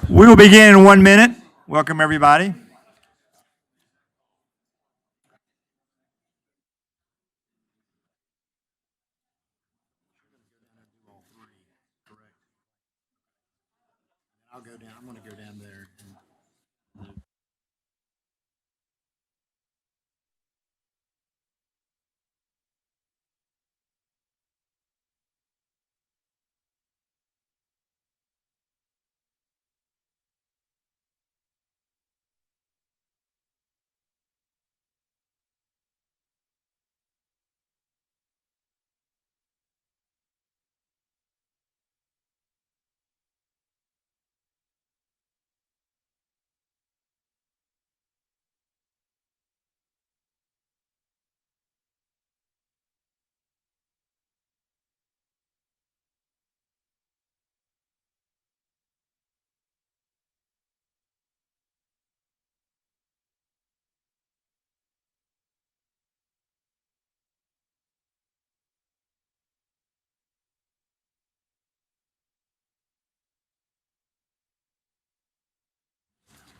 We will begin in 1 minute. Welcome, everybody. I'll go down. I'm going to go down there.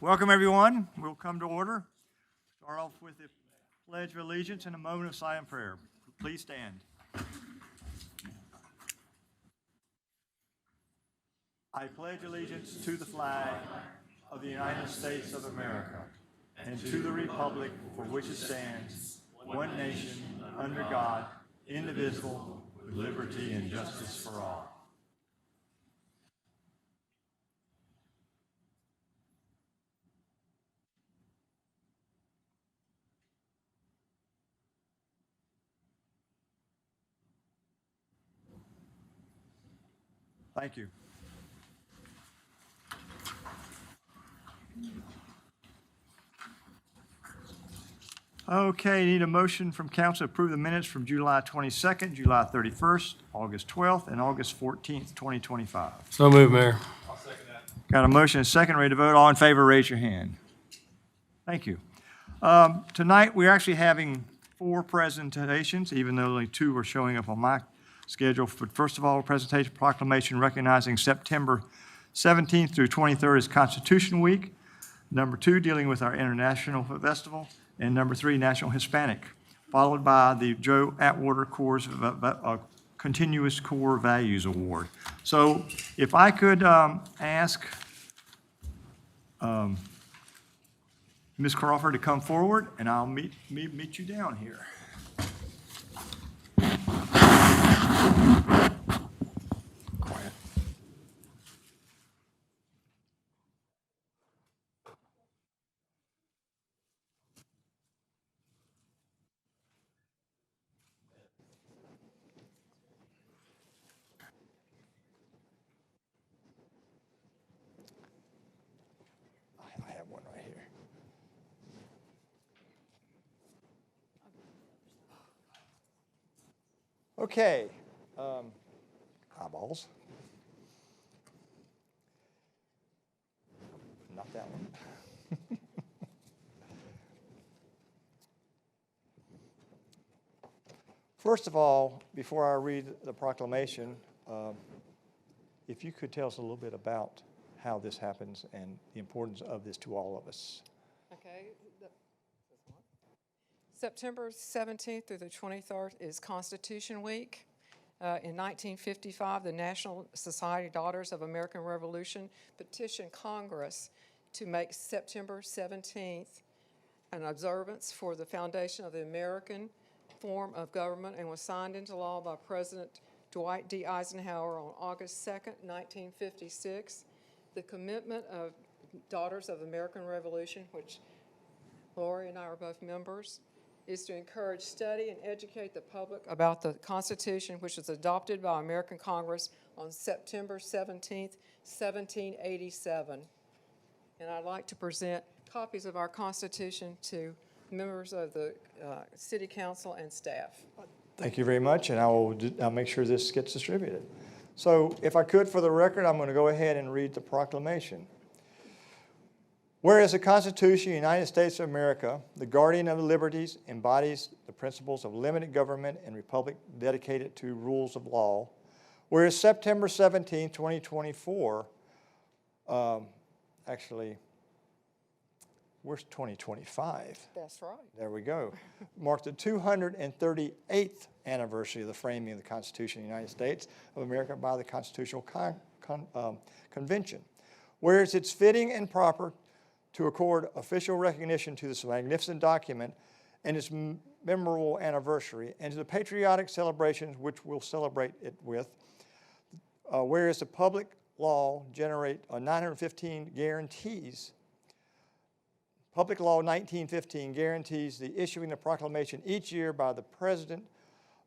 Welcome, everyone. We'll come to order. Start off with the Pledge of Allegiance and a moment of silent prayer. Please stand. I pledge allegiance to the flag of the United States of America and to the republic for which it stands, one nation, under God, indivisible, with liberty and justice for all. Thank you. Okay, need a motion from council to approve the minutes from July 22nd, July 31st, August 12th, and August 14th, 2025. So moved, Mayor. Got a motion and a second, ready to vote. All in favor, raise your hand. Thank you. Tonight, we're actually having 4 presentations, even though only 2 are showing up on my schedule. But first of all, a presentation proclamation recognizing September 17th through 23rd is Constitution Week. Number 2, dealing with our International Festival. And number 3, National Hispanic, followed by the Joe Atwater Corps Continuous Core Values Award. So if I could ask Ms. Crawford to come forward, and I'll meet you down here. Quiet. I have one right here. Okay. Eyeballs. Not that one. First of all, before I read the proclamation, if you could tell us a little bit about how this happens and the importance of this to all of us. Okay. September 17th through the 23rd is Constitution Week. In 1955, the National Society Daughters of American Revolution petitioned Congress to make September 17th an observance for the foundation of the American form of government, and was signed into law by President Dwight D. Eisenhower on August 2nd, 1956. The commitment of Daughters of the American Revolution, which Lori and I are both members, is to encourage study and educate the public about the Constitution, which was adopted by American Congress on September 17th, 1787. And I'd like to present copies of our Constitution to members of the City Council and staff. Thank you very much, and I'll make sure this gets distributed. So if I could, for the record, I'm going to go ahead and read the proclamation. Whereas the Constitution of the United States of America, the guardian of the liberties, embodies the principles of limited government and republic dedicated to rules of law. Whereas September 17, 2024, Actually, where's 2025? That's right. There we go. Marked the 238th anniversary of the framing of the Constitution of the United States of America by the Constitutional Convention. Whereas it's fitting and proper to accord official recognition to this magnificent document and its memorable anniversary, and to the patriotic celebrations which we'll celebrate it with, whereas the public law generate 915 guarantees. Public Law 1915 guarantees the issuing the proclamation each year by the President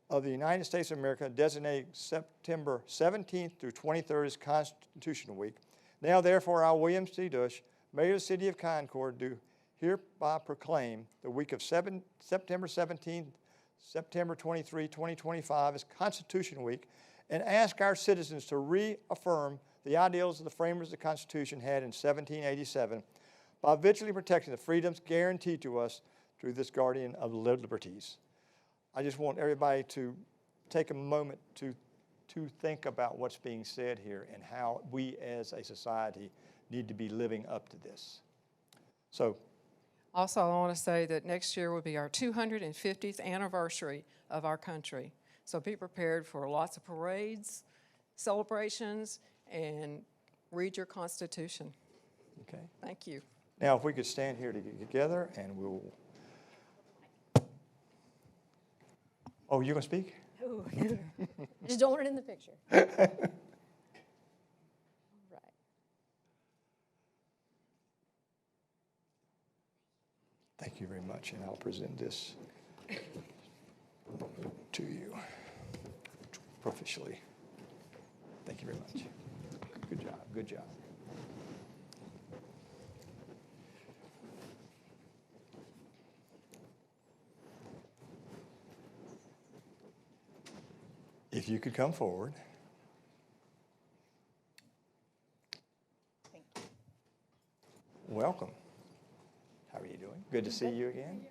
of the United States of America, designating September 17th through 23rd as Constitutional Week. Now, therefore, I, William C. Dush, Mayor of the City of Concord, do hereby proclaim the week of September 17th, September 23, 2025 as Constitution Week, and ask our citizens to reaffirm the ideals of the framers of the Constitution had in 1787 by vigilantly protecting the freedoms guaranteed to us through this guardian of liberties. I just want everybody to take a moment to think about what's being said here and how we as a society need to be living up to this. So, Also, I want to say that next year will be our 250th anniversary of our country. So be prepared for lots of parades, celebrations, and read your Constitution. okay. Thank you. Now, if we could stand here together and we'll. Oh, you gonna speak? Ooh. Just don't want it in the picture. Right. Thank you very much, and I'll present this to you officially. Thank you very much. Good job, good job. If you could come forward. Thank you. Welcome. How are you doing? Good to see you again.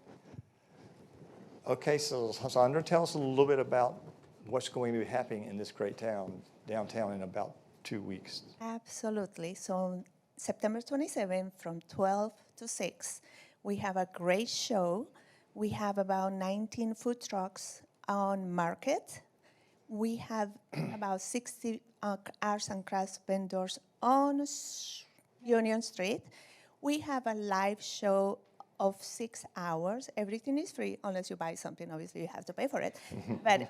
Okay, so Sandra, tell us a little bit about what's going to be happening in this great town, downtown, in about 2 weeks. Absolutely. So on September 27th from 12 to 6, we have a great show. We have about 19 food trucks on Market. We have about 60 arts and crafts vendors on Union Street. We have a live show of 6 hours. Everything is free unless you buy something. Obviously, you have to pay for it. But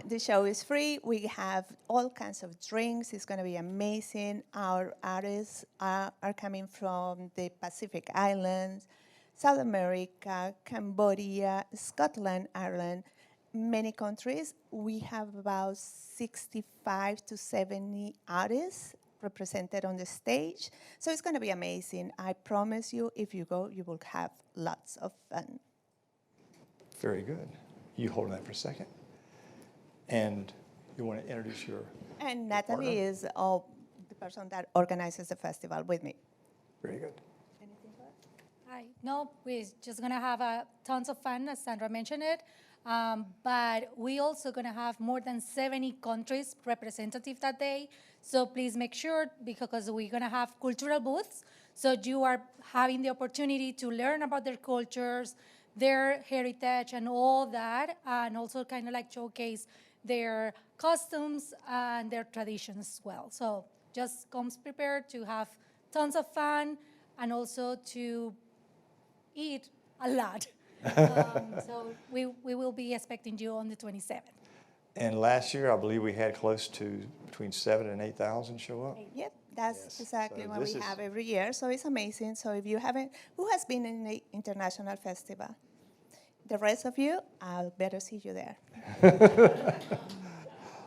the show is free. We have all kinds of drinks. It's going to be amazing. Our artists are coming from the Pacific Islands, South America, Cambodia, Scotland, Ireland, many countries. We have about 65 to 70 artists represented on the stage. So it's going to be amazing. I promise you, if you go, you will have lots of fun. Very good. You hold that for a second. And you want to introduce your And partner? Natalie is the person that organizes the festival with me. Very good. Anything for us? Hi. No, we're just going to have tons of fun, as Sandra mentioned it. But we also going to have more than 70 countries representative that day. So please make sure, because we're going to have cultural booths. So you are having the opportunity to learn about their cultures, their heritage, and all that, and also kind of like showcase their costumes and their traditions as well. So just come prepared to have tons of fun and also to eat a lot. So we will be expecting you on the 27th. And last year, I believe we had close to between 7,000 and 8,000 show up. Yep, that's Yes. exactly So what this we is- have every year. So it's amazing. So if you haven't, who has been in the international festival? The rest of you, I'll better see you there.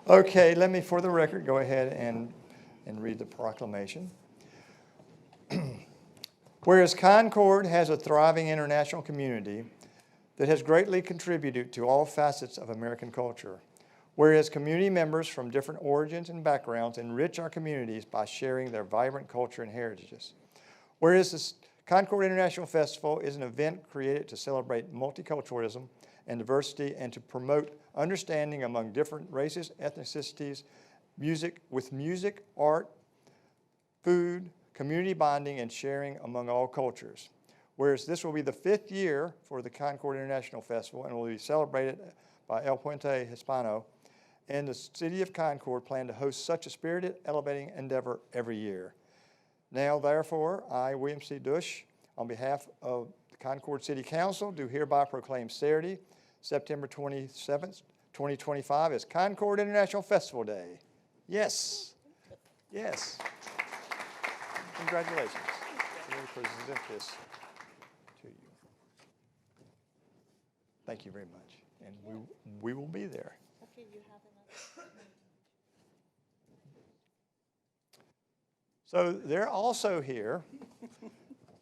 Okay, let me, for the record, go ahead and read the proclamation. Whereas Concord has a thriving international community that has greatly contributed to all facets of American culture, whereas community members from different origins and backgrounds enrich our communities by sharing their vibrant culture and heritages, whereas the Concord International Festival is an event created to celebrate multiculturalism and diversity and to promote understanding among different races, ethnicities, music, art, food, community bonding and sharing among all cultures. Whereas this will be the 5th year for the Concord International Festival and will be celebrated by El Puente Hispano, and the City of Concord plan to host such a spirited, elevating endeavor every year. Now, therefore, I, William C. Dush, on behalf of the Concord City Council, do hereby proclaim Saturday, September 27th, 2025 as Concord International Festival Day. Yes, yes. Congratulations. Let me present this to you. Thank you very much, and we will be there. Okay, you have another. So they're also here.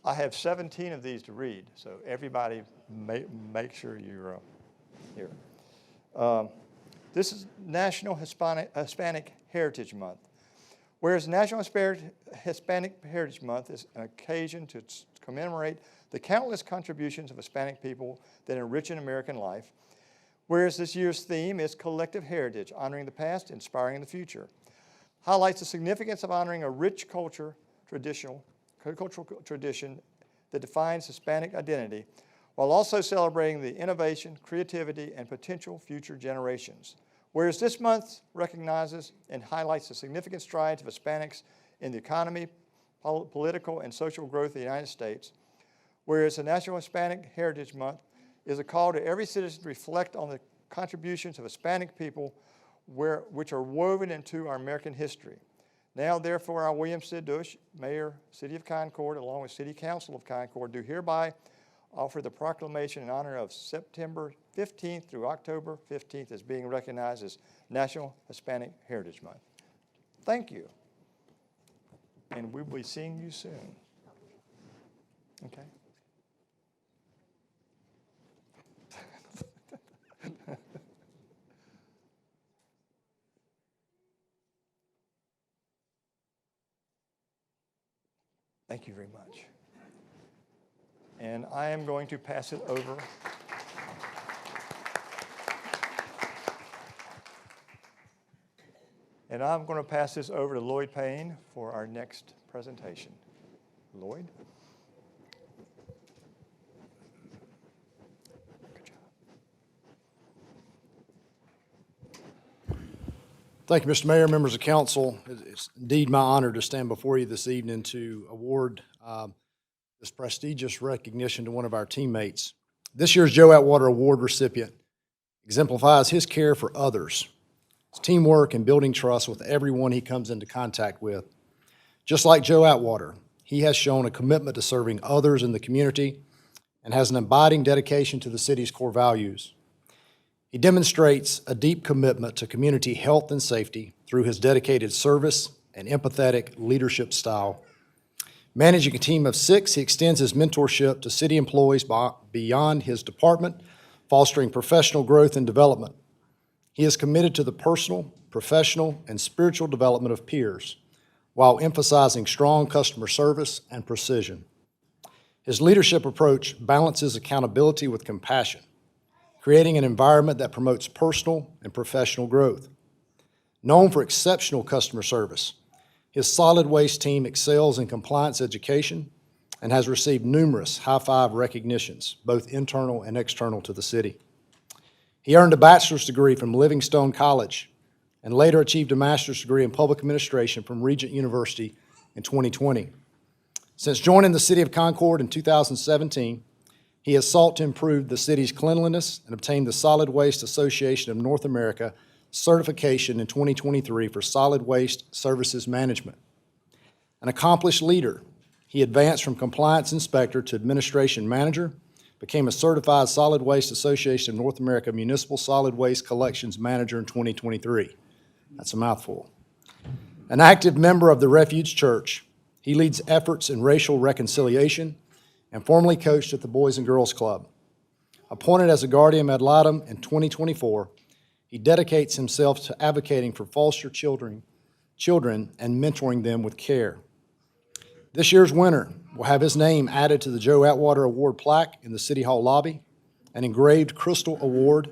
I have 17 of these to read, so everybody make sure you're here. This is National Hispanic Heritage Month. Whereas National Hispanic Heritage Month is an occasion to commemorate the countless contributions of Hispanic people that enrich American life, whereas this year's theme is Collective Heritage, honoring the past, inspiring the future, highlights the significance of honoring a rich cultural tradition that defines Hispanic identity, while also celebrating the innovation, creativity, and potential future generations. Whereas this month recognizes and highlights the significant strides of Hispanics in the economy, political, and social growth of the United States. Whereas the National Hispanic Heritage Month is a call to every citizen to reflect on the contributions of Hispanic people which are woven into our American history. Now, therefore, I, William C. Dush, Mayor, City of Concord, along with City Council of Concord, do hereby offer the proclamation in honor of September 15th through October 15th as being recognized as National Hispanic Heritage Month. Thank you. And we'll be seeing you soon. Okay? Thank you very much. And I am going to pass it over. And I'm going to pass this over to Lloyd Payne for our next presentation. Lloyd? Good job. Thank you, Mr. Mayor, members of council. It's indeed my honor to stand before you this evening to award this prestigious recognition to one of our teammates. This year's Joe Atwater Award recipient exemplifies his care for others, his teamwork, and building trust with everyone he comes into contact with. Just like Joe Atwater, he has shown a commitment to serving others in the community and has an abiding dedication to the city's core values. He demonstrates a deep commitment to community health and safety through his dedicated service and empathetic leadership style. Managing a team of 6, he extends his mentorship to city employees beyond his department, fostering professional growth and development. He is committed to the personal, professional, and spiritual development of peers, while emphasizing strong customer service and precision. His leadership approach balances accountability with compassion, creating an environment that promotes personal and professional growth. Known for exceptional customer service, his solid waste team excels in compliance education and has received numerous high-five recognitions, both internal and external to the city. He earned a bachelor's degree from Livingstone College and later achieved a master's degree in public administration from Regent University in 2020. Since joining the City of Concord in 2017, he has sought to improve the city's cleanliness and obtained the Solid Waste Association of North America certification in 2023 for solid waste services management. An accomplished leader, he advanced from compliance inspector to administration manager, became a certified Solid Waste Association of North America Municipal Solid Waste Collections Manager in 2023. That's a mouthful. An active member of the Refuge Church, he leads efforts in racial reconciliation and formerly coached at the Boys and Girls Club. Appointed as a guardian ad litem in 2024, he dedicates himself to advocating for foster children and mentoring them with care. This year's winner will have his name added to the Joe Atwater Award plaque in the City Hall lobby, an engraved crystal award,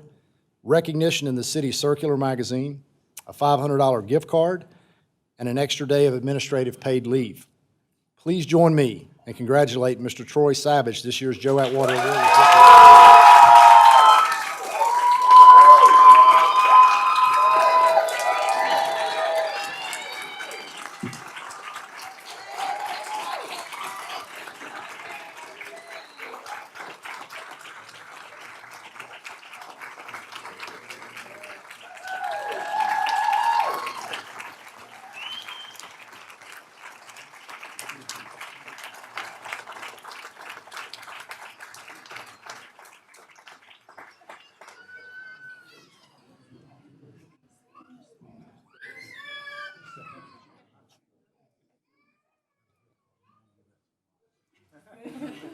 recognition in the City Circular magazine, a $500 gift card, and an extra day of administrative paid leave. Please join me and congratulate Mr. Troy Savage, this year's Joe Atwater Award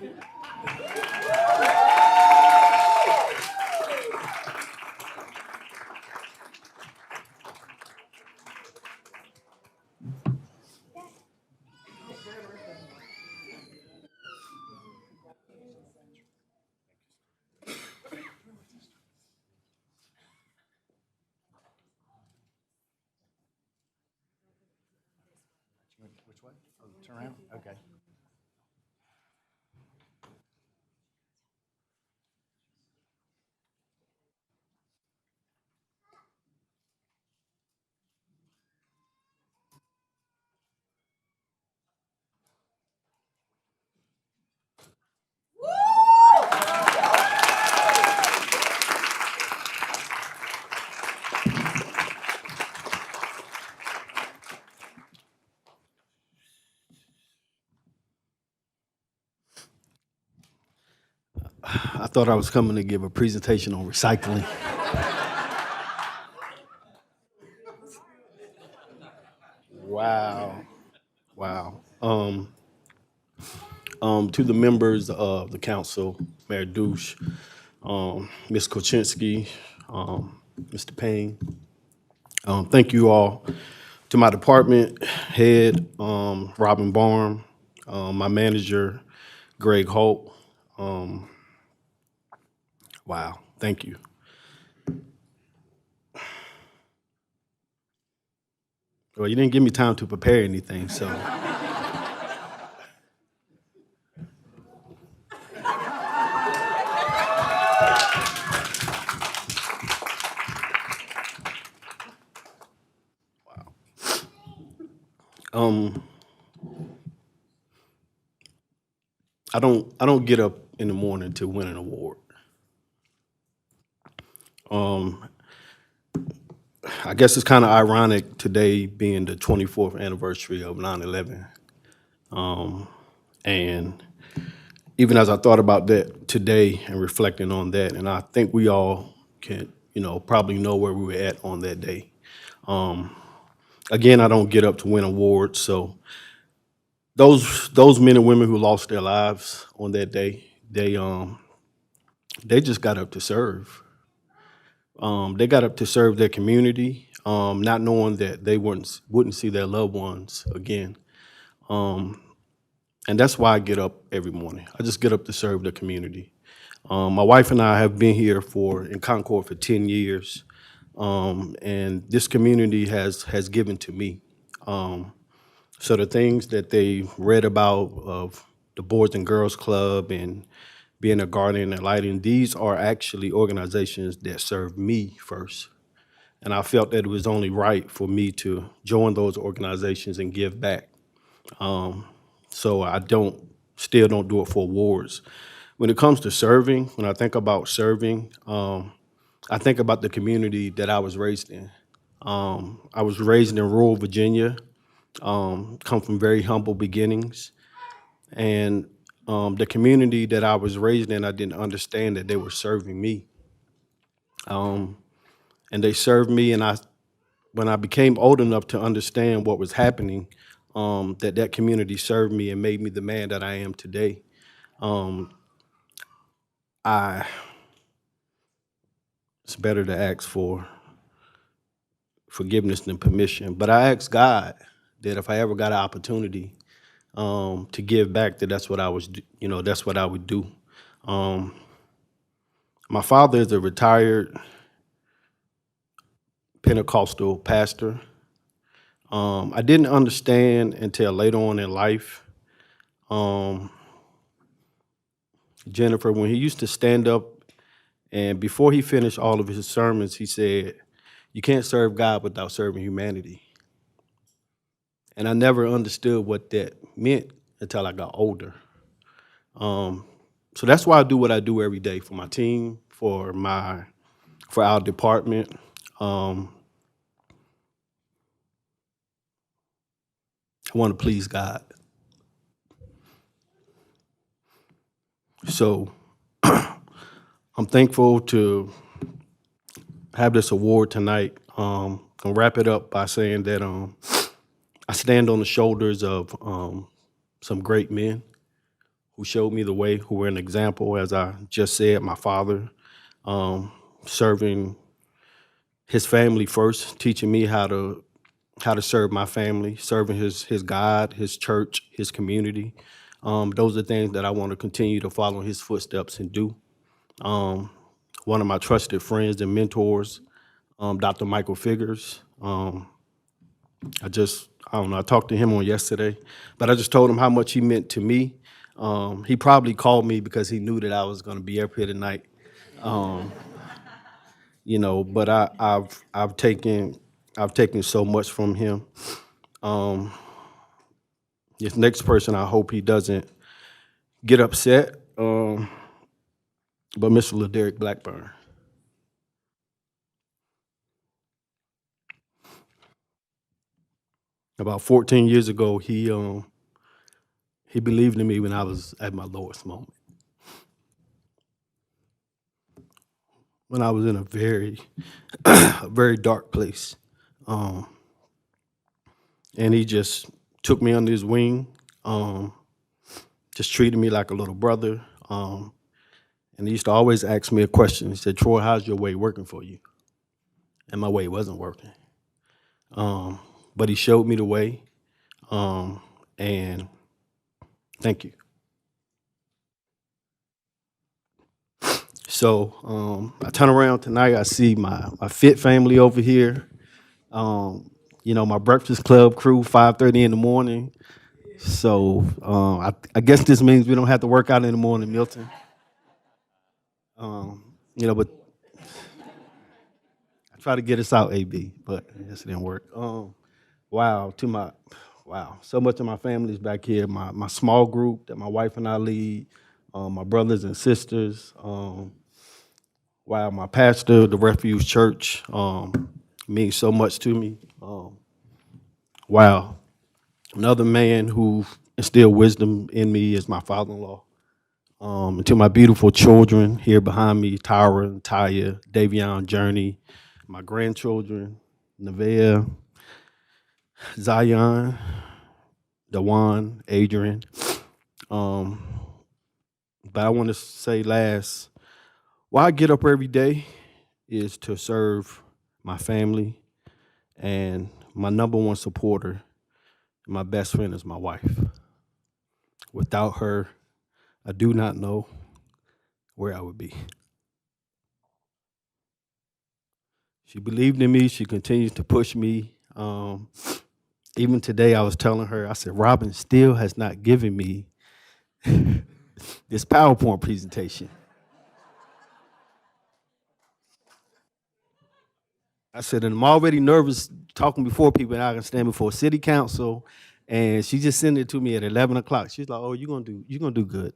recipient. Which way? Oh, turn around? Okay. I thought I was coming to give a presentation on recycling. Wow. Wow. To the members of the council, Mayor Douche, Ms. Koczynski, Mr. Payne, thank you all. To my department head, Robin Barn, my manager, Greg Holt. Wow, thank you. Well, you didn't give me time to prepare anything, so. I don't get up in the morning to win an award. I guess it's kind of ironic today being the 24th anniversary of 9/11. And even as I thought about that today and reflecting on that, and I think we all can, probably know where we were at on that day. Again, I don't get up to win awards, so those men and women who lost their lives on that day, they just got up to serve. They got up to serve their community, not knowing that they wouldn't see their loved ones again. And that's why I get up every morning. I just get up to serve the community. My wife and I have been here in Concord for 10 years, and this community has given to me. So the things that they read about of the Boys and Girls Club and being a guardian and lighting, these are actually organizations that serve me first. And I felt that it was only right for me to join those organizations and give back. So I still don't do it for awards. When it comes to serving, when I think about serving, I think about the community that I was raised in. I was raised in rural Virginia, come from very humble beginnings. And the community that I was raised in, I didn't understand that they were serving me. And they served me, and when I became old enough to understand what was happening, that community served me and made me the man that I am today. It's better to ask for forgiveness than permission, but I asked God that if I ever got an opportunity to give back, that's what I would do. My father is a retired Pentecostal pastor. I didn't understand until later on in life Jennifer, when he used to stand up and before he finished all of his sermons, he said, "You can't serve God without serving humanity." And I never understood what that meant until I got older. So that's why I do what I do every day for my team, for our department. I want to please God. So I'm thankful to have this award tonight. I'll wrap it up by saying that I stand on the shoulders of some great men who showed me the way, who were an example, as I just said, my father, serving his family first, teaching me how to serve my family, serving his God, his church, his community. Those are things that I want to continue to follow in his footsteps and do. One of my trusted friends and mentors, Dr. Michael Figures. I don't know, I talked to him on yesterday, but I just told him how much he meant to me. He probably called me because he knew that I was going to be up here tonight. But I've taken so much from him. This next person, I hope he doesn't get upset. But Mr. LaDerrick Blackburn. About 14 years ago, he believed in me when I was at my lowest moment. When I was in a very, a very dark place. And he just took me under his wing, just treated me like a little brother. And he used to always ask me a question. He said, "Troy, how's your way working for you?" And my way wasn't working. But he showed me the way, and thank you. So I turn around tonight, I see my fit family over here. My Breakfast Club crew, 5:30 in the morning. So I guess this means we don't have to work out in the morning, Milton. But I try to get us out, AB, but I guess it didn't work. Wow, so much of my family's back here. My small group that my wife and I lead, my brothers and sisters. My pastor, the Refuge Church, means so much to me. Another man who instilled wisdom in me is my father-in-law. And to my beautiful children here behind me, Tyra, Taya, Davion, Journey, my grandchildren, Nevaeh, Zion, Dawan, Adrian. But I want to say last, why I get up every day is to serve my family, and my number one supporter, my best friend, is my wife. Without her, I do not know where I would be. She believed in me. She continues to push me. Even today, I was telling her, I said, Robin still has not given me this PowerPoint presentation. I said, and I'm already nervous talking before people, and I can stand before city council. And she just sent it to me at 11 o'clock. She's like, "Oh, you're gonna do good."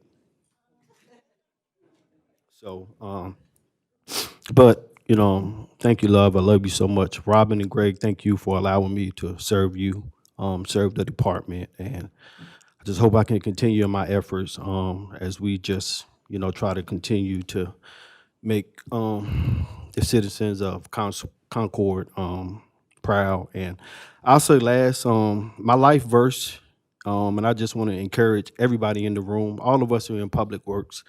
So, but thank you, love. I love you so much, Robin and Greg. Thank you for allowing me to serve you, serve the department, and I just hope I can continue in my efforts as we just try to continue to make the citizens of Concord proud. And I'll say last, my life verse, and I just want to encourage everybody in the room, all of us who are in public works.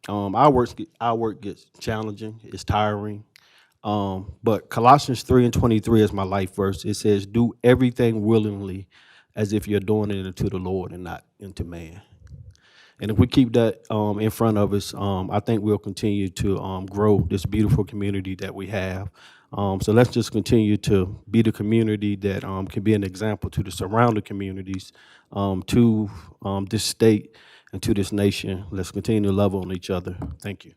Our work gets challenging, it's tiring. But Colossians 3:23 is my life verse. It says, "Do everything willingly as if you're doing it unto the Lord and not into man." And if we keep that in front of us, I think we'll continue to grow this beautiful community that we have. So let's just continue to be the community that can be an example to the surrounding communities, to this state, and to this nation. Let's continue to love on each other. Thank you.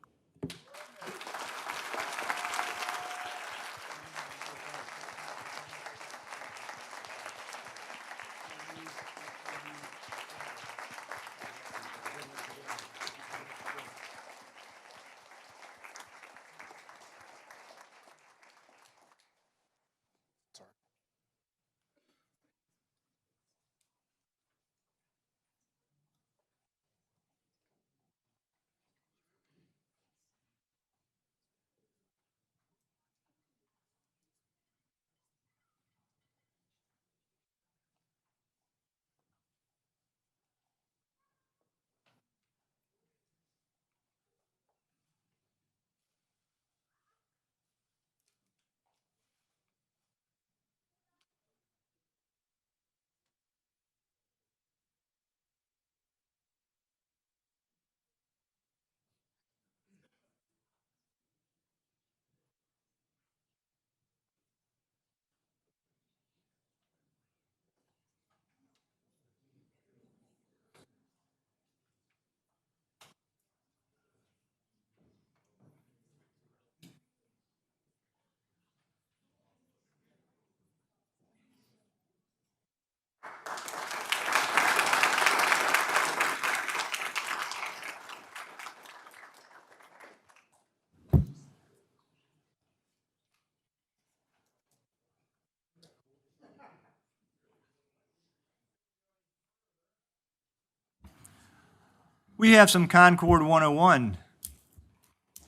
We have some Concord 101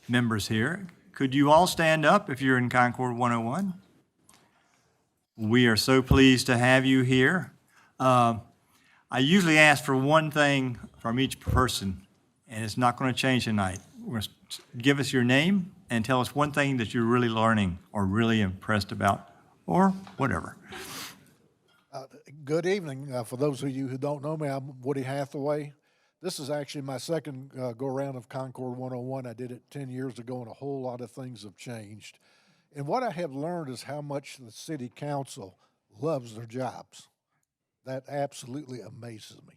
members here. Could you all stand up if you're in Concord 101? We are so pleased to have you here. I usually ask for one thing from each person, and it's not going to change tonight. Give us your name and tell us one thing that you're really learning or really impressed about, or whatever. Good evening. For those of you who don't know me, I'm Woody Hathaway. This is actually my second go-around of Concord 101. I did it 10 years ago, and a whole lot of things have changed. And what I have learned is how much the city council loves their jobs. That absolutely amazes me.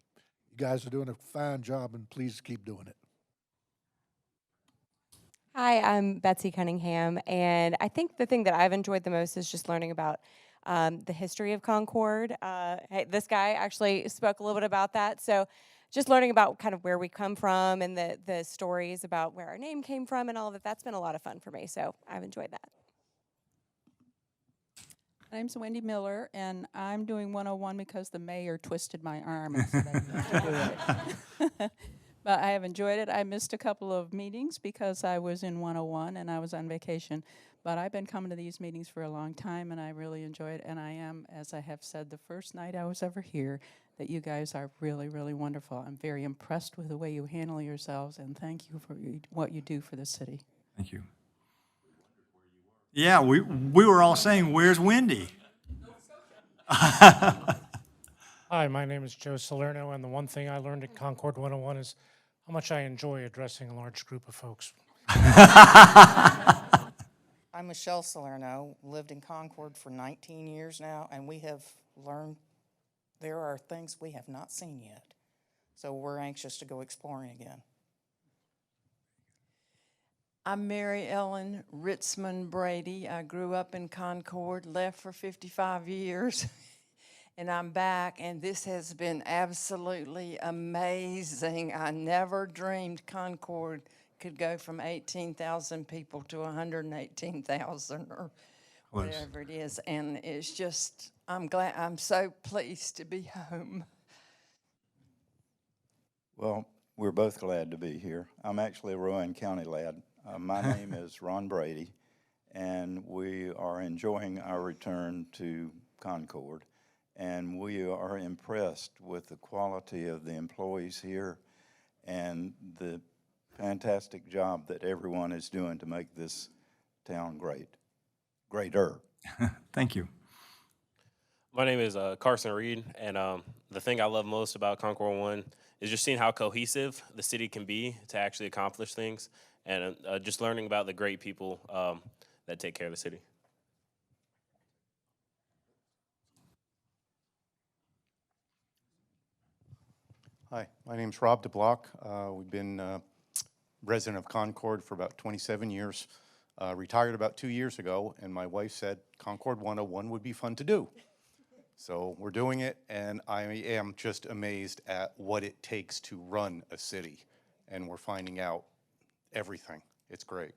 You guys are doing a fine job, and please keep doing it. Hi, I'm Betsy Cunningham, and I think the thing that I've enjoyed the most is just learning about the history of Concord. Hey, this guy actually spoke a little bit about that, so just learning about kind of where we come from and the stories about where our name came from and all of that, that's been a lot of fun for me, so I've enjoyed that. My name's Wendy Miller, and I'm doing 101 because the mayor twisted my arm and said I need to do it. But I have enjoyed it. I missed a couple of meetings because I was in 101 and I was on vacation. But I've been coming to these meetings for a long time, and I really enjoy it. And I am, as I have said the first night I was ever here, that you guys are really, really wonderful. I'm very impressed with the way you handle yourselves, and thank you for what you do for the city. Thank you. Yeah, we were all saying, where's Wendy? Hi, my name is Joe Salerno, and the one thing I learned at Concord 101 is how much I enjoy addressing a large group of folks. I'm Michelle Salerno, lived in Concord for 19 years now, and we have learned there are things we have not seen yet. So we're anxious to go exploring again. I'm Mary Ellen Ritzman Brady. I grew up in Concord, left for 55 years, and I'm back, and this has been absolutely amazing. I never dreamed Concord could go from 18,000 people to 118,000 or whatever it is, and it's just, I'm so pleased to be home. Well, we're both glad to be here. I'm actually a Rowan County lad. My name is Ron Brady, and we are enjoying our return to Concord, and we are impressed with the quality of the employees here and the fantastic job that everyone is doing to make this town greater. Thank you. My name is Carson Reed, and the thing I love most about Concord 1 is just seeing how cohesive the city can be to actually accomplish things, and just learning about the great people that take care of the city. Hi, my name's Rob DeBlock. We've been resident of Concord for about 27 years. Retired about 2 years ago, and my wife said Concord 101 would be fun to do. So we're doing it, and I am just amazed at what it takes to run a city. And we're finding out everything. It's great.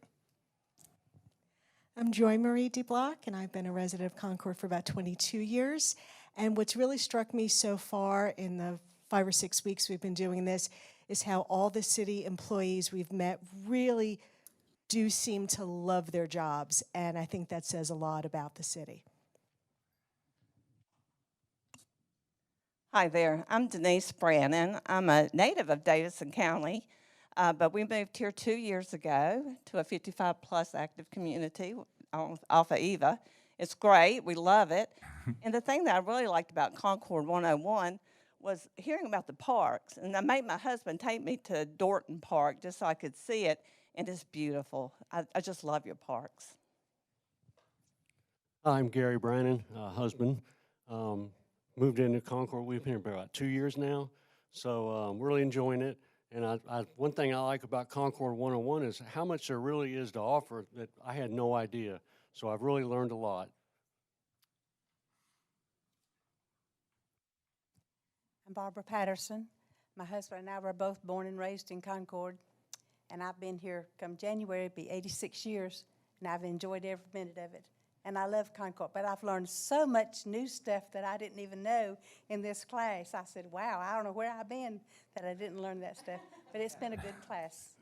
I'm Joy Marie DeBlock, and I've been a resident of Concord for about 22 years. And what's really struck me so far in the 5 or 6 weeks we've been doing this is how all the city employees we've met really do seem to love their jobs, and I think that says a lot about the city. Hi there, I'm Denise Brannon. I'm a native of Davidson County, but we moved here 2 years ago to a 55-plus active community off of Eva. It's great, we love it. And the thing that I really liked about Concord 101 was hearing about the parks, and I made my husband take me to Dorton Park just so I could see it, and it's beautiful. I just love your parks. I'm Gary Brannon, husband. Moved into Concord. We've been here for about 2 years now, so really enjoying it. And one thing I like about Concord 101 is how much there really is to offer that I had no idea. So I've really learned a lot. I'm Barbara Patterson. My husband and I were both born and raised in Concord, and I've been here come January, it'll be 86 years, and I've enjoyed every minute of it. And I love Concord, but I've learned so much new stuff that I didn't even know in this class. I said, wow, I don't know where I've been that I didn't learn that stuff, but it's been a good class.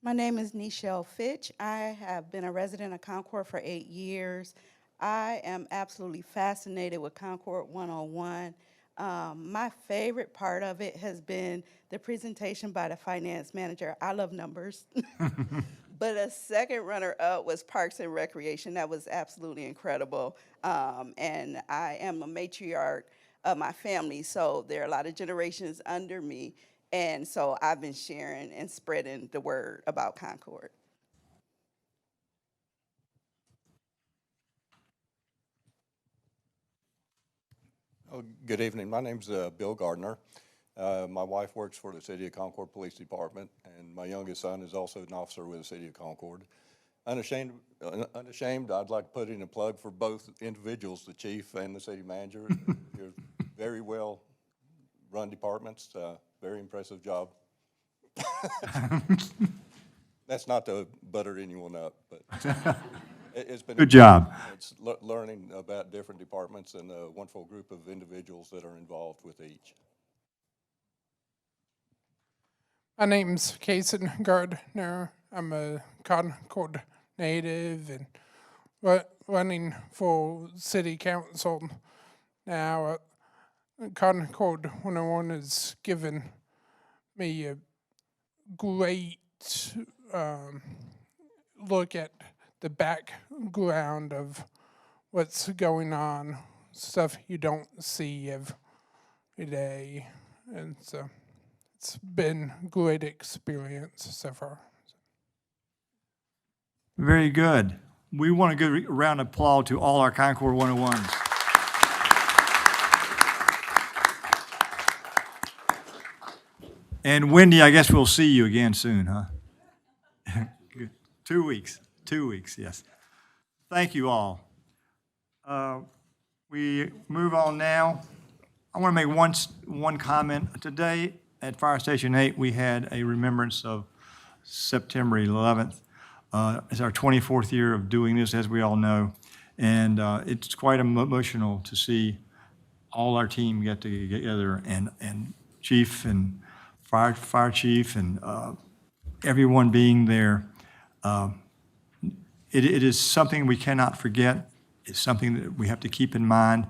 My name is Nichelle Fitch. I have been a resident of Concord for 8 years. I am absolutely fascinated with Concord 101. My favorite part of it has been the presentation by the finance manager. I love numbers. But a second runner-up was Parks and Recreation. That was absolutely incredible. And I am a matriarch of my family, so there are a lot of generations under me. And so I've been sharing and spreading the word about Concord. Oh, good evening. My name's Bill Gardner. My wife works for the City of Concord Police Department, and my youngest son is also an officer with the City of Concord. Unashamed, I'd like to put in a plug for both individuals, the chief and the city manager. You're very well run departments, very impressive job. That's not to butter anyone up, but it's been Good job. It's learning about different departments and a wonderful group of individuals that are involved with each. My name's Kason Gardner. I'm a Concord native and running for city council now. Concord 101 has given me a great look at the background of what's going on, stuff you don't see every day. And so it's been a great experience so far. Very good. We want to give a round of applause to all our Concord 101s. And Wendy, I guess we'll see you again soon, huh? 2 weeks. 2 weeks, yes. Thank you all. We move on now. I want to make one comment. Today at Fire Station 8, we had a remembrance of September 11th. It's our 24th year of doing this, as we all know. And it's quite emotional to see all our team get together, and chief and fire chief and everyone being there. It is something we cannot forget. It's something that we have to keep in mind.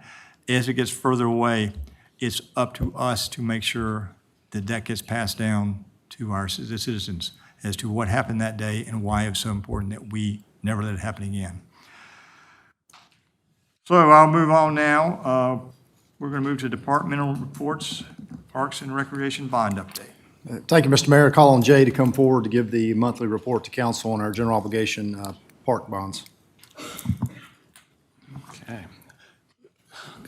As it gets further away, it's up to us to make sure that gets passed down to our citizens as to what happened that day and why it's so important that we never let it happen again. So I'll move on now. We're going to move to departmental reports, Parks and Recreation bond update. Thank you, Mr. Mayor. Call on Jay to come forward to give the monthly report to council on our general obligation park bonds. Okay.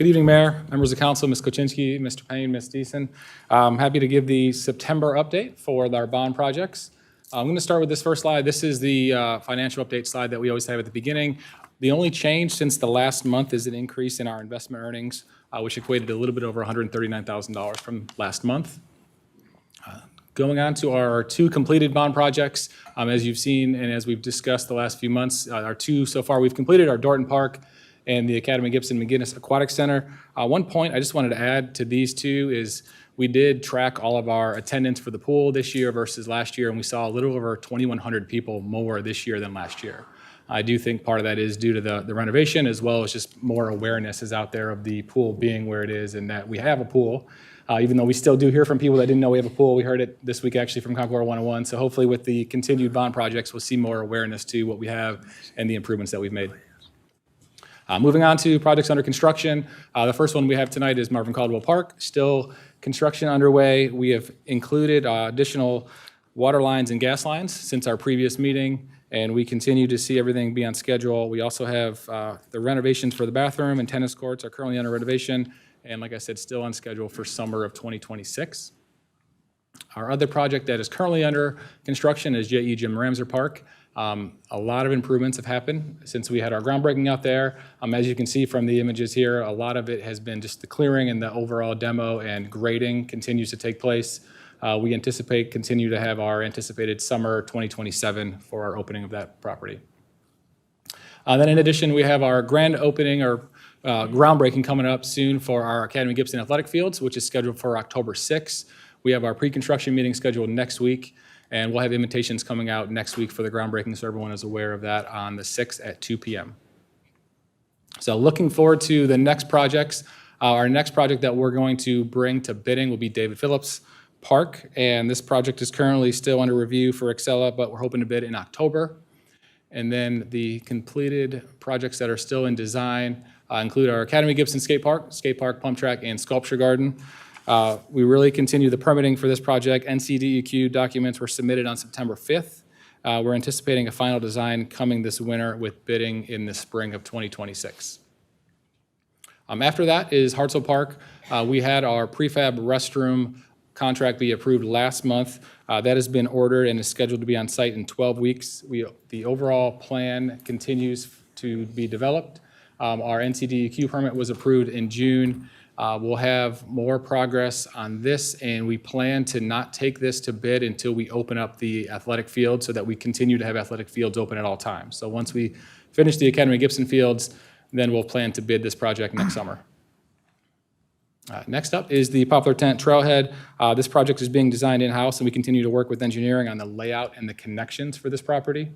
Good evening, Mayor, members of council, Ms. Koczynski, Mr. Payne, Ms. Deason. I'm happy to give the September update for our bond projects. I'm going to start with this first slide. This is the financial update slide that we always have at the beginning. The only change since the last month is an increase in our investment earnings, which equated to a little bit over $139,000 from last month. Going on to our two completed bond projects, as you've seen and as we've discussed the last few months, our two so far we've completed are Dorton Park and the Academy Gibson McGinnis Aquatic Center. One point I just wanted to add to these two is we did track all of our attendance for the pool this year versus last year, and we saw a little over 2,100 people more this year than last year. I do think part of that is due to the renovation, as well as just more awareness is out there of the pool being where it is and that we have a pool. Even though we still do hear from people that didn't know we have a pool. We heard it this week actually from Concord 101. So hopefully with the continued bond projects, we'll see more awareness to what we have and the improvements that we've made. Moving on to projects under construction. The first one we have tonight is Marvin Caldwell Park. Still construction underway. We have included additional water lines and gas lines since our previous meeting, and we continue to see everything be on schedule. We also have the renovations for the bathroom and tennis courts are currently under renovation. And like I said, still on schedule for summer of 2026. Our other project that is currently under construction is J.E. Jim Ramser Park. A lot of improvements have happened since we had our groundbreaking out there. As you can see from the images here, a lot of it has been just the clearing and the overall demo and grading continues to take place. We anticipate continue to have our anticipated summer 2027 for our opening of that property. Then in addition, we have our grand opening or groundbreaking coming up soon for our Academy Gibson Athletic Fields, which is scheduled for October 6th. We have our pre-construction meeting scheduled next week, and we'll have invitations coming out next week for the groundbreaking, so everyone is aware of that on the 6th at 2 p.m. So looking forward to the next projects. Our next project that we're going to bring to bidding will be David Phillips Park, and this project is currently still under review for Excella, but we're hoping to bid in October. And then the completed projects that are still in design include our Academy Gibson Skate Park, Pump Track, and Sculpture Garden. We really continue the permitting for this project. NCDEQ documents were submitted on September 5th. We're anticipating a final design coming this winter with bidding in the spring of 2026. After that is Hartselle Park. We had our prefab restroom contract be approved last month. That has been ordered and is scheduled to be on site in 12 weeks. The overall plan continues to be developed. Our NCDEQ permit was approved in June. We'll have more progress on this, and we plan to not take this to bid until we open up the athletic field so that we continue to have athletic fields open at all times. So once we finish the Academy Gibson Fields, then we'll plan to bid this project next summer. Next up is the Poplar Tent Trailhead. This project is being designed in-house, and we continue to work with engineering on the layout and the connections for this property.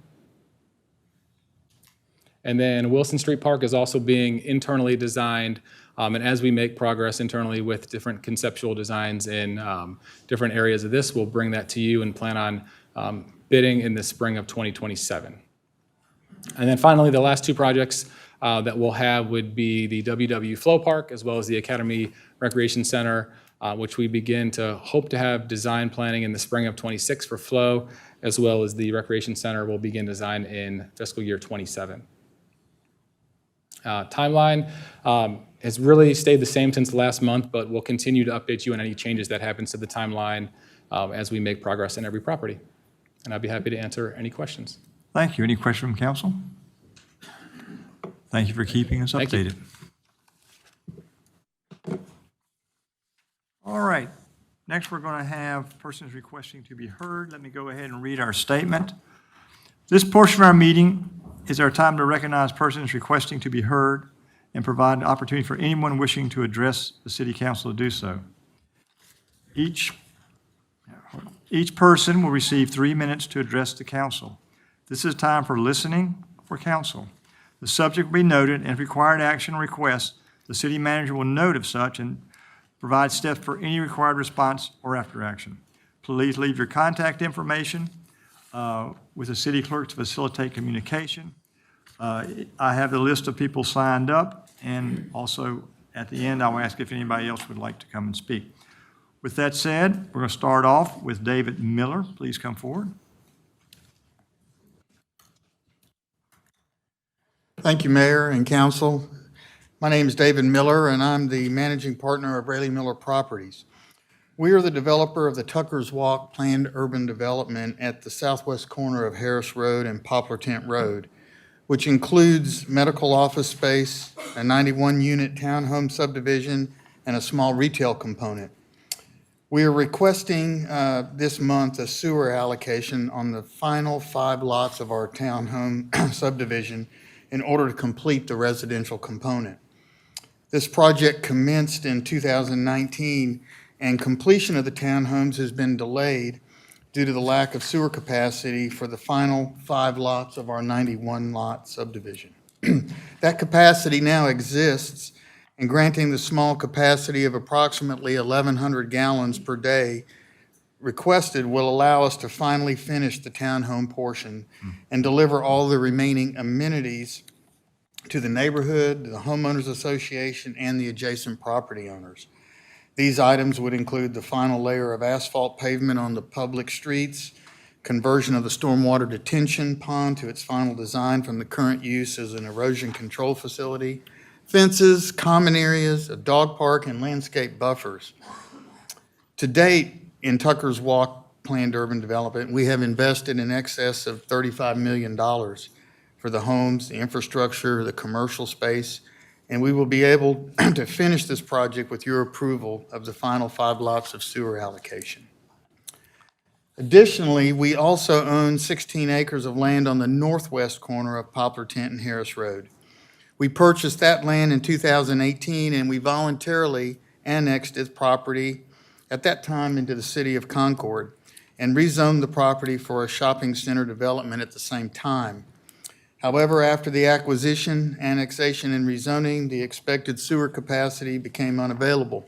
And then Wilson Street Park is also being internally designed, and as we make progress internally with different conceptual designs in different areas of this, we'll bring that to you and plan on bidding in the spring of 2027. And then finally, the last two projects that we'll have would be the WW Flow Park as well as the Academy Recreation Center, which we begin to hope to have design planning in the spring of 26 for Flow, as well as the Recreation Center will begin design in fiscal year 27. Timeline has really stayed the same since last month, but we'll continue to update you on any changes that happens to the timeline as we make progress in every property. And I'd be happy to answer any questions. Thank you. Any question from council? Thank you for keeping us updated. All right. Next, we're going to have persons requesting to be heard. Let me go ahead and read our statement. This portion of our meeting is our time to recognize persons requesting to be heard and provide an opportunity for anyone wishing to address the City Council to do so. Each person will receive 3 minutes to address the council. This is time for listening for council. The subject will be noted, and if required action or request, the city manager will note of such and provide steps for any required response or after action. Please leave your contact information with the city clerk to facilitate communication. I have the list of people signed up, and also at the end, I'll ask if anybody else would like to come and speak. With that said, we're going to start off with David Miller. Please come forward. Thank you, Mayor and Council. My name is David Miller, and I'm the managing partner of Rayleigh Miller Properties. We are the developer of the Tucker's Walk planned urban development at the southwest corner of Harris Road and Poplar Tent Road, which includes medical office space, a 91-unit townhome subdivision, and a small retail component. We are requesting this month a sewer allocation on the final 5 lots of our townhome subdivision in order to complete the residential component. This project commenced in 2019, and completion of the townhomes has been delayed due to the lack of sewer capacity for the final 5 lots of our 91-lot subdivision. That capacity now exists, and granting the small capacity of approximately 1,100 gallons per day requested will allow us to finally finish the townhome portion and deliver all the remaining amenities to the neighborhood, the homeowners association, and the adjacent property owners. These items would include the final layer of asphalt pavement on the public streets, conversion of the stormwater detention pond to its final design from the current use as an erosion control facility, fences, common areas, a dog park, and landscape buffers. To date, in Tucker's Walk planned urban development, we have invested in excess of $35 million for the homes, the infrastructure, the commercial space, and we will be able to finish this project with your approval of the final 5 lots of sewer allocation. Additionally, we also own 16 acres of land on the northwest corner of Poplar Tent and Harris Road. We purchased that land in 2018, and we voluntarily annexed its property at that time into the city of Concord and rezoned the property for a shopping center development at the same time. However, after the acquisition, annexation, and rezoning, the expected sewer capacity became unavailable.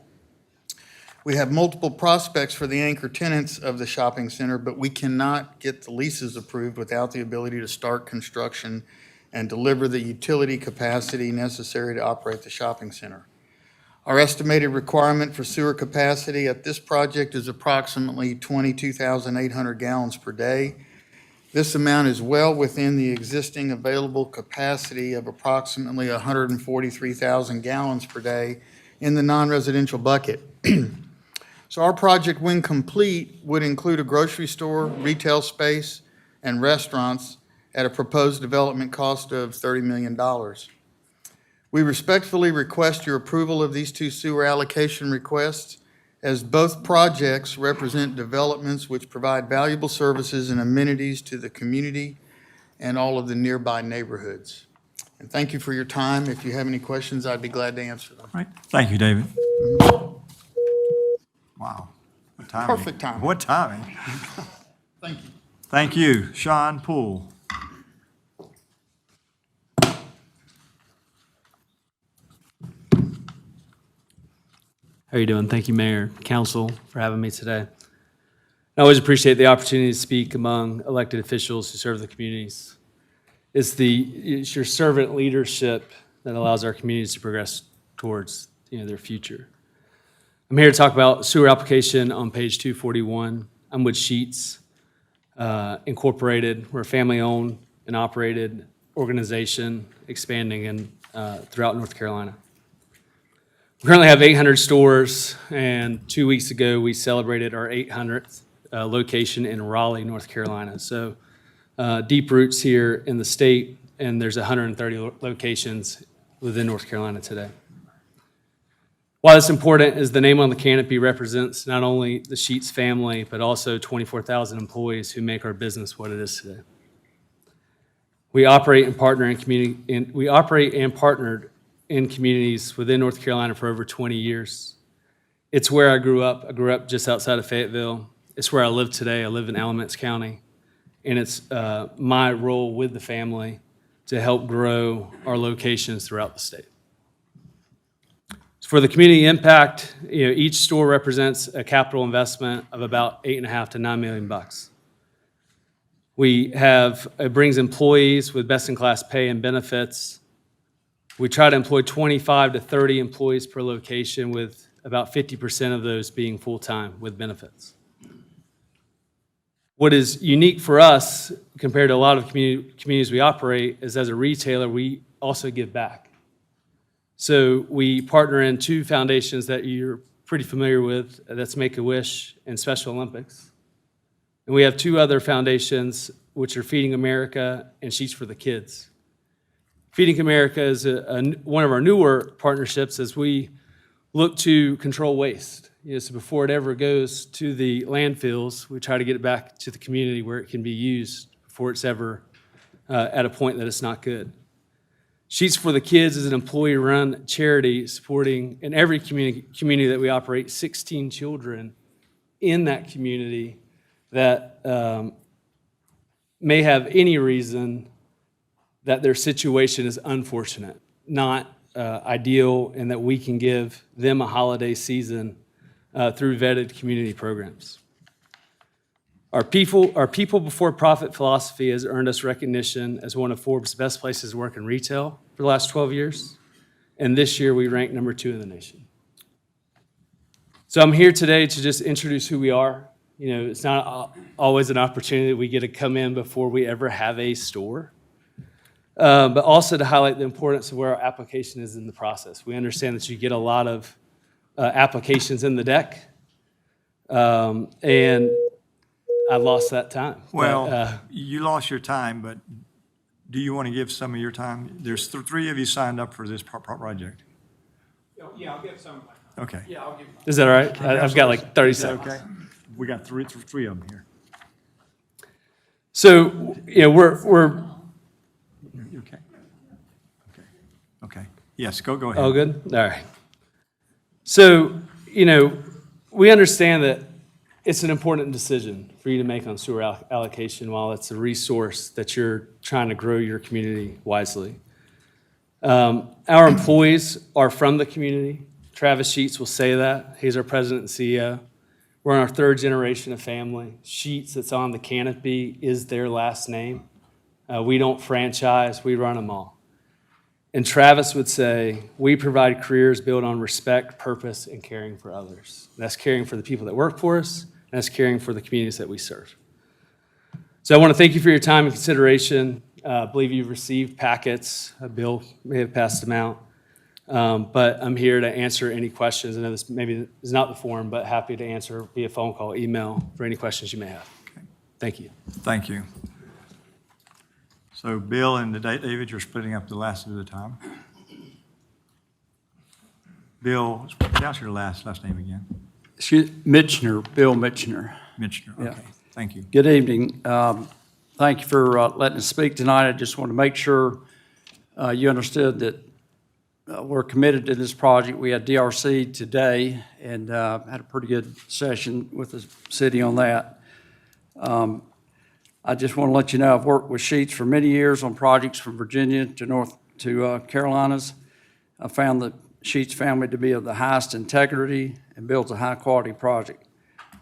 We have multiple prospects for the anchor tenants of the shopping center, but we cannot get the leases approved without the ability to start construction and deliver the utility capacity necessary to operate the shopping center. Our estimated requirement for sewer capacity at this project is approximately 22,800 gallons per day. This amount is well within the existing available capacity of approximately 143,000 gallons per day in the non-residential bucket. So our project, when complete, would include a grocery store, retail space, and restaurants at a proposed development cost of $30 million. We respectfully request your approval of these 2 sewer allocation requests, as both projects represent developments which provide valuable services and amenities to the community and all of the nearby neighborhoods. And thank you for your time. If you have any questions, I'd be glad to answer them. All right. Thank you, David. Wow. What timing. Perfect timing. What timing. Thank you. Thank you. Sean Poole. How are you doing? Thank you, Mayor, Council, for having me today. I always appreciate the opportunity to speak among elected officials who serve the communities. It's your servant leadership that allows our communities to progress towards their future. I'm here to talk about sewer application on page 241. I'm with Sheets Incorporated. We're a family-owned and operated organization expanding throughout North Carolina. We currently have 800 stores, and 2 weeks ago, we celebrated our 800th location in Raleigh, North Carolina. So deep roots here in the state, and there's 130 locations within North Carolina today. Why that's important is the name on the canopy represents not only the Sheets family, but also 24,000 employees who make our business what it is today. We operate and partner in community, we operate and partnered in communities within North Carolina for over 20 years. It's where I grew up. I grew up just outside of Fayetteville. It's where I live today. I live in Alamance County. And it's my role with the family to help grow our locations throughout the state. For the community impact, each store represents a capital investment of about $8.5 to $9 million. It brings employees with best-in-class pay and benefits. We try to employ 25 to 30 employees per location, with about 50% of those being full-time with benefits. What is unique for us compared to a lot of communities we operate is, as a retailer, we also give back. So we partner in two foundations that you're pretty familiar with. That's Make-A-Wish and Special Olympics. And we have two other foundations, which are Feeding America and Sheets for the Kids. Feeding America is one of our newer partnerships as we look to control waste. So before it ever goes to the landfills, we try to get it back to the community where it can be used before it's ever at a point that it's not good. Sheets for the Kids is an employee-run charity supporting, in every community that we operate, 16 children in that community that may have any reason that their situation is unfortunate, not ideal, and that we can give them a holiday season through vetted community programs. Our people before profit philosophy has earned us recognition as one of Forbes' best places to work in retail for the last 12 years. And this year we ranked number 2 in the nation. So I'm here today to just introduce who we are. It's not always an opportunity that we get to come in before we ever have a store. But also to highlight the importance of where our application is in the process. We understand that you get a lot of applications in the deck. And I lost that time. Well, you lost your time, but do you want to give some of your time? There's 3 of you signed up for this project. Yeah, I'll give some. Okay. Yeah, I'll give. Is that all right? I've got like 30 Is that seconds. okay? We got three of them here. So, we're You okay? Okay. Yes, go ahead. Oh, good? All right. So, we understand that it's an important decision for you to make on sewer allocation while it's a resource that you're trying to grow your community wisely. Our employees are from the community. Travis Sheets will say that. He's our president and CEO. We're in our 3rd generation of family. Sheets that's on the canopy is their last name. We don't franchise, we run them all. And Travis would say, we provide careers built on respect, purpose, and caring for others. And that's caring for the people that work for us, and that's caring for the communities that we serve. So I want to thank you for your time and consideration. I believe you've received packets. Bill may have passed them out. But I'm here to answer any questions. I know this maybe is not the forum, but happy to answer via phone call, email, for any questions you may have. Thank you. Thank you. So Bill and David, you're splitting up the last of the time. Bill, pronounce your last name again. Mitchner, Bill Mitchner. Mitchner, Yeah. okay. Thank you. Good evening. Thank you for letting us speak tonight. I just want to make sure you understood that we're committed to this project. We had DRC today and had a pretty good session with the city on that. I just want to let you know I've worked with Sheets for many years on projects from Virginia to Carolinas. I found the Sheets family to be of the highest integrity and builds a high-quality project.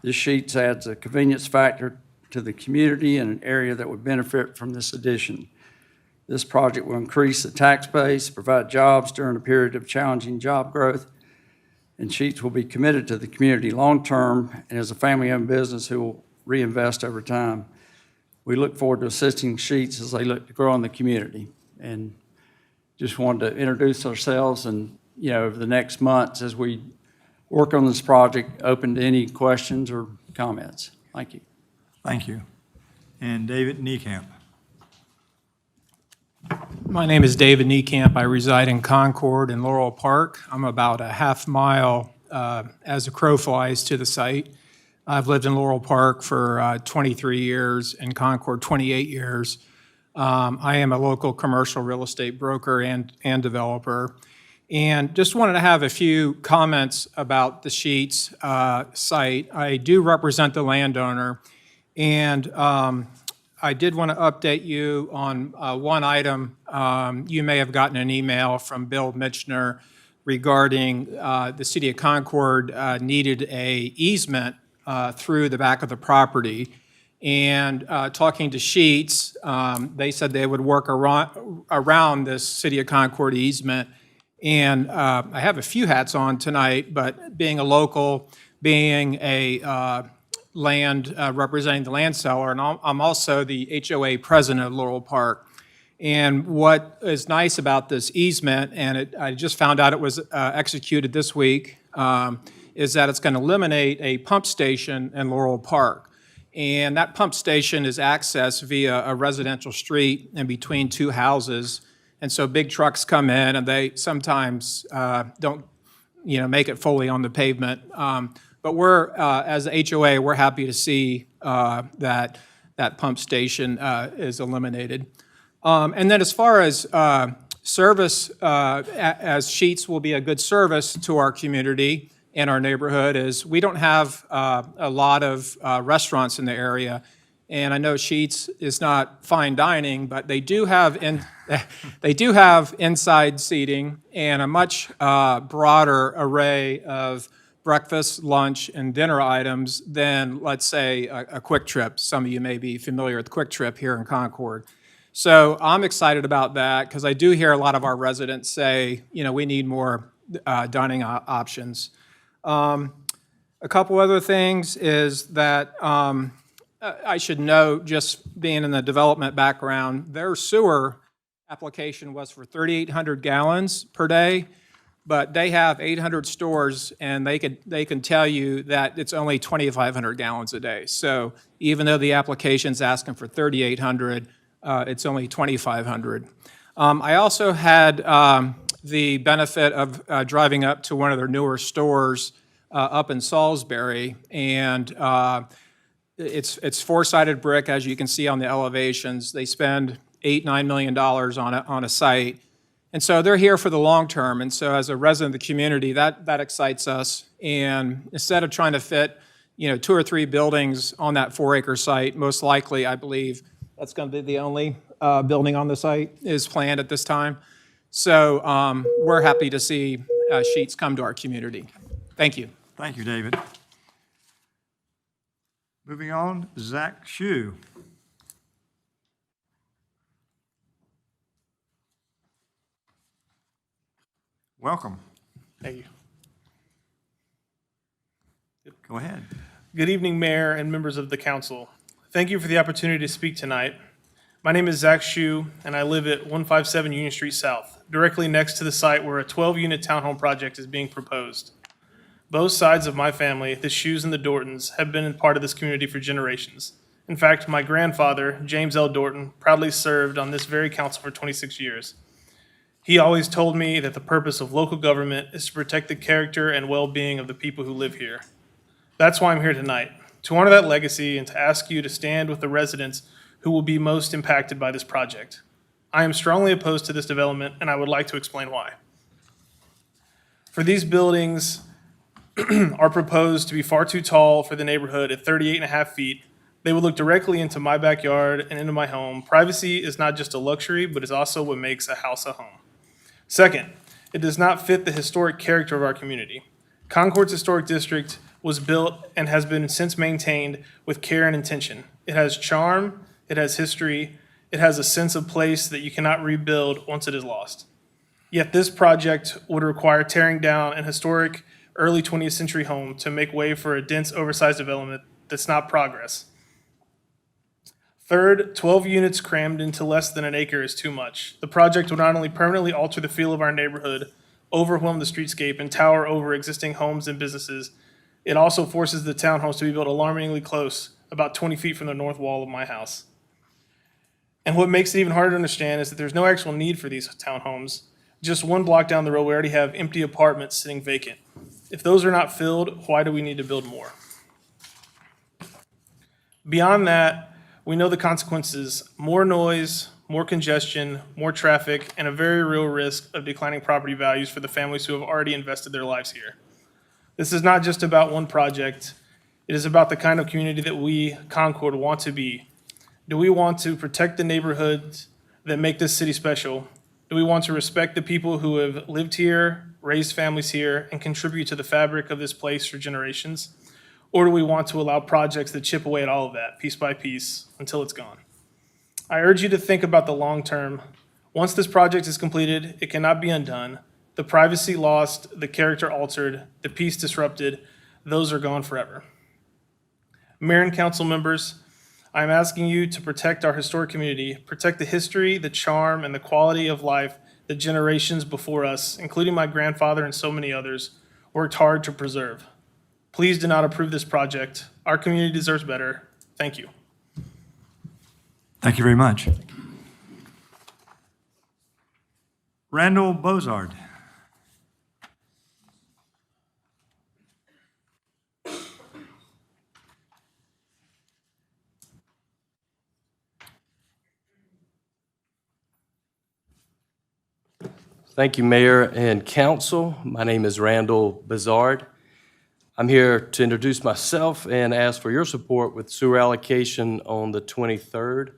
This Sheets adds a convenience factor to the community in an area that would benefit from this addition. This project will increase the tax base, provide jobs during a period of challenging job growth, and Sheets will be committed to the community long-term and is a family-owned business who will reinvest over time. We look forward to assisting Sheets as they look to grow in the community. And just wanted to introduce ourselves and, over the next months as we work on this project, open to any questions or comments. Thank you. Thank you. And David Niekamp. My name is David Niekamp. I reside in Concord in Laurel Park. I'm about a half mile as a crow flies to the site. I've lived in Laurel Park for 23 years, in Concord 28 years. I am a local commercial real estate broker and developer. And just wanted to have a few comments about the Sheets site. I do represent the landowner, and I did want to update you on one item. You may have gotten an email from Bill Mitchner regarding the city of Concord needed an easement through the back of the property. And talking to Sheets, they said they would work around this city of Concord easement. And I have a few hats on tonight, but being a local, being a representing the land seller, and I'm also the HOA president of Laurel Park. And what is nice about this easement, and I just found out it was executed this week, is that it's going to eliminate a pump station in Laurel Park. And that pump station is accessed via a residential street in between two houses. And so big trucks come in and they sometimes don't, make it fully on the pavement. But we're, as the HOA, we're happy to see that pump station is eliminated. And then as far as service, as Sheetz will be a good service to our community and our neighborhood, is we don't have a lot of restaurants in the area. And I know Sheetz is not fine dining, but they do have inside seating and a much broader array of breakfast, lunch, and dinner items than, let's say, a Quick Trip. Some of you may be familiar with Quick Trip here in Concord. So I'm excited about that because I do hear a lot of our residents say, we need more dining options. A couple other things is that I should note, just being in the development background, their sewer application was for 3,800 gallons per day, but they have 800 stores, and they can tell you that it's only 2,500 gallons a day. So even though the application's asking for 3,800, it's only 2,500. I also had the benefit of driving up to one of their newer stores up in Salisbury, and it's four-sided brick, as you can see on the elevations. They spend $8-9 million on a site, and so they're here for the long term. And so, as a resident of the community, that excites us. And instead of trying to fit, 2 or 3 buildings on that 4-acre site, most likely, I believe, that's going to be the only building on the site is planned at this time. So we're happy to see Sheetz come to our community. Thank you. Thank you, David. Moving on, Zach Shue. Welcome. Thank you. Go ahead. Good evening, Mayor and members of the council. Thank you for the opportunity to speak tonight. My name is Zach Shue, and I live at 157 Union Street South, directly next to the site where a 12-unit townhome project is being proposed. Both sides of my family, the Shues and the Dortons, have been a part of this community for generations. In fact, my grandfather, James L. Dorton, proudly served on this very council for 26 years. He always told me that the purpose of local government is to protect the character and well-being of the people who live here. That's why I'm here tonight, to honor that legacy and to ask you to stand with the residents who will be most impacted by this project. I am strongly opposed to this development, and I would like to explain why. For these buildings are proposed to be far too tall for the neighborhood at 38.5 feet. They would look directly into my backyard and into my home. Privacy is not just a luxury, but is also what makes a house a home. Second, it does not fit the historic character of our community. Concord's historic district was built and has been since maintained with care and intention. It has charm, it has history, it has a sense of place that you cannot rebuild once it is lost. Yet this project would require tearing down an historic early 20th century home to make way for a dense, oversized development that's not progress. Third, 12 units crammed into less than an acre is too much. The project would not only permanently alter the feel of our neighborhood, overwhelm the streetscape, and tower over existing homes and businesses, it also forces the townhomes to be built alarmingly close, about 20 feet from the north wall of my house. And what makes it even harder to understand is that there's no actual need for these townhomes. Just one block down the road, we already have empty apartments sitting vacant. If those are not filled, why do we need to build more? Beyond that, we know the consequences: more noise, more congestion, more traffic, and a very real risk of declining property values for the families who have already invested their lives here. This is not just about one project. It is about the kind of community that we, Concord, want to be. Do we want to protect the neighborhoods that make this city special? Do we want to respect the people who have lived here, raised families here, and contribute to the fabric of this place for generations? Or do we want to allow projects that chip away at all of that, piece by piece, until it's gone? I urge you to think about the long term. Once this project is completed, it cannot be undone. The privacy lost, the character altered, the peace disrupted, those are gone forever. Mayor and council members, I'm asking you to protect our historic community, protect the history, the charm, and the quality of life that generations before us, including my grandfather and so many others, worked hard to preserve. Please do not approve this project. Our community deserves better. Thank you. Thank you very much. Randall Bozard. Thank you, Mayor and Council. My name is Randall Bizard. I'm here to introduce myself and ask for your support with sewer allocation on the 23rd.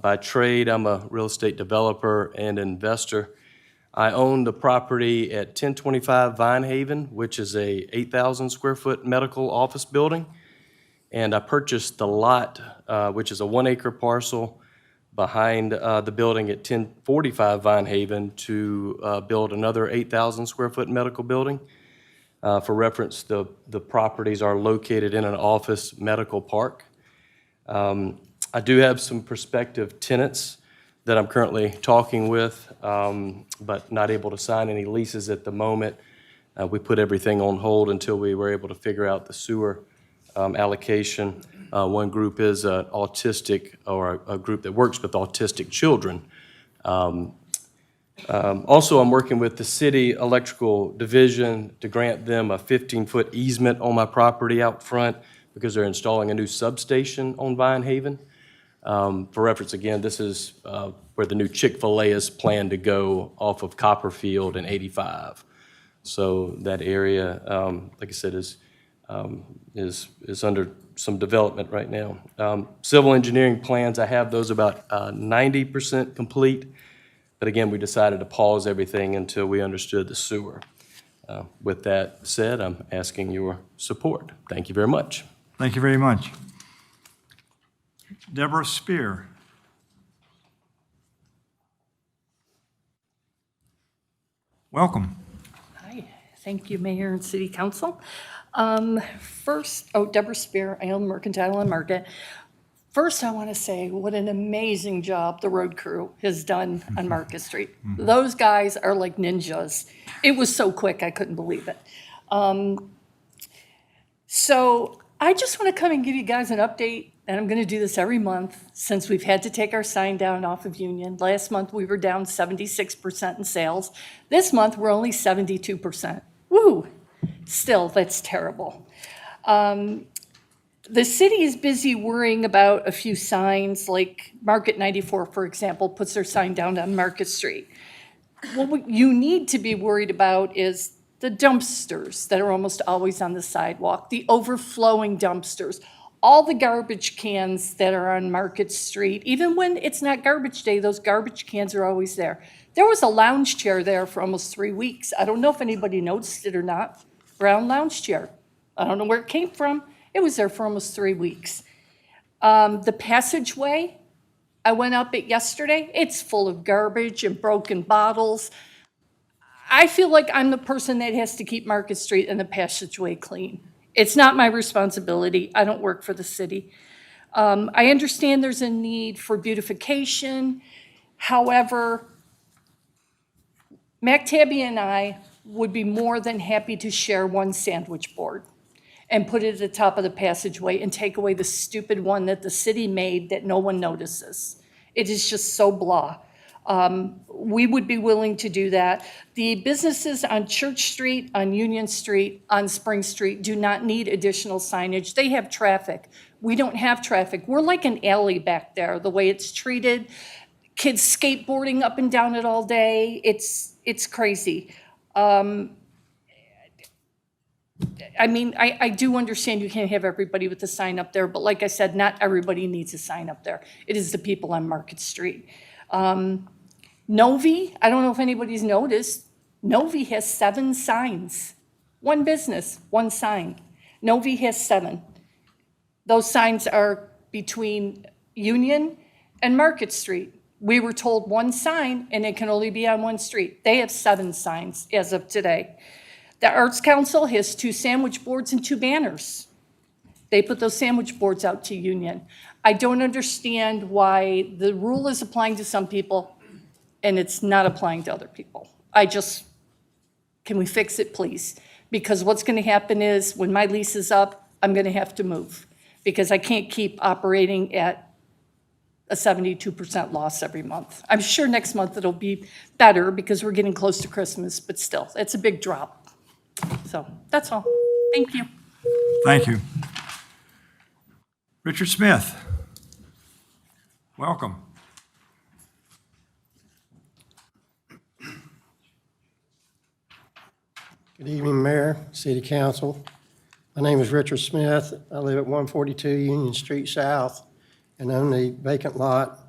By trade, I'm a real estate developer and investor. I own the property at 1025 Vine Haven, which is a 8,000 square foot medical office building. And I purchased the lot, which is a 1 acre parcel behind the building at 1045 Vine Haven to build another 8,000 square foot medical building. For reference, the properties are located in an office medical park. I do have some prospective tenants that I'm currently talking with, but not able to sign any leases at the moment. We put everything on hold until we were able to figure out the sewer allocation. One group is autistic, or a group that works with autistic children. Also, I'm working with the city electrical division to grant them a 15-foot easement on my property out front because they're installing a new substation on Vine Haven. For reference, again, this is where the new Chick-fil-A is planned to go off of Copperfield and 85. So that area, like I said, is under some development right now. Civil engineering plans, I have those about 90% complete. But again, we decided to pause everything until we understood the sewer. With that said, I'm asking your support. Thank you very much. Thank you very much. Deborah Spear. Welcome. Hi, thank you, Mayor and City Council. First, Deborah Spear, I own Mercantile and Market. First, I want to say what an amazing job the road crew has done on Market Street. Those guys are like ninjas. It was so quick, I couldn't believe it. So I just want to come and give you guys an update, and I'm going to do this every month since we've had to take our sign down off of Union. Last month, we were down 76% in sales. This month, we're only 72%. Woo! Still, that's terrible. The city is busy worrying about a few signs, like Market 94, for example, puts their sign down on Market Street. What you need to be worried about is the dumpsters that are almost always on the sidewalk, the overflowing dumpsters, all the garbage cans that are on Market Street. Even when it's not garbage day, those garbage cans are always there. There was a lounge chair there for almost 3 weeks. I don't know if anybody noticed it or not. Brown lounge chair. I don't know where it came from. It was there for almost 3 weeks. The passageway, I went up it yesterday. It's full of garbage and broken bottles. I feel like I'm the person that has to keep Market Street and the passageway clean. It's not my responsibility. I don't work for the city. I understand there's a need for beautification. However, MacTabby and I would be more than happy to share one sandwich board and put it at the top of the passageway and take away the stupid one that the city made that no one notices. It is just so blah. We would be willing to do that. The businesses on Church Street, on Union Street, on Spring Street do not need additional signage. They have traffic. We don't have traffic. We're like an alley back there, the way it's treated. Kids skateboarding up and down it all day. It's crazy. I mean, I do understand you can't have everybody with a sign up there, but like I said, not everybody needs a sign up there. It is the people on Market Street. Novi, I don't know if anybody's noticed, Novi has 7 signs. One business, one sign. Novi has 7. Those signs are between Union and Market Street. We were told one sign, and it can only be on one street. They have 7 signs as of today. The Arts Council has 2 sandwich boards and 2 banners. They put those sandwich boards out to Union. I don't understand why the rule is applying to some people and it's not applying to other people. Can we fix it, please? Because what's going to happen is when my lease is up, I'm going to have to move because I can't keep operating at a 72% loss every month. I'm sure next month it'll be better because we're getting close to Christmas, but still, it's a big drop. So that's all. Thank you. Thank you. Richard Smith, welcome. Good evening, Mayor, City Council. My name is Richard Smith. I live at 142 Union Street South and own the vacant lot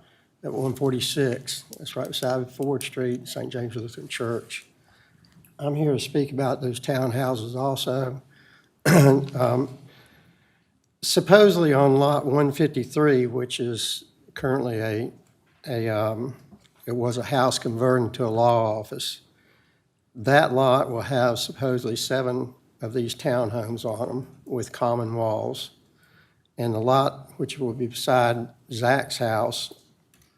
at 146. That's right beside Ford Street, St. James Lutheran Church. I'm here to speak about those townhouses also. Supposedly on lot 153, which is currently it was a house converted to a law office. That lot will have supposedly 7 of these townhomes on them with common walls. And the lot, which will be beside Zach's house,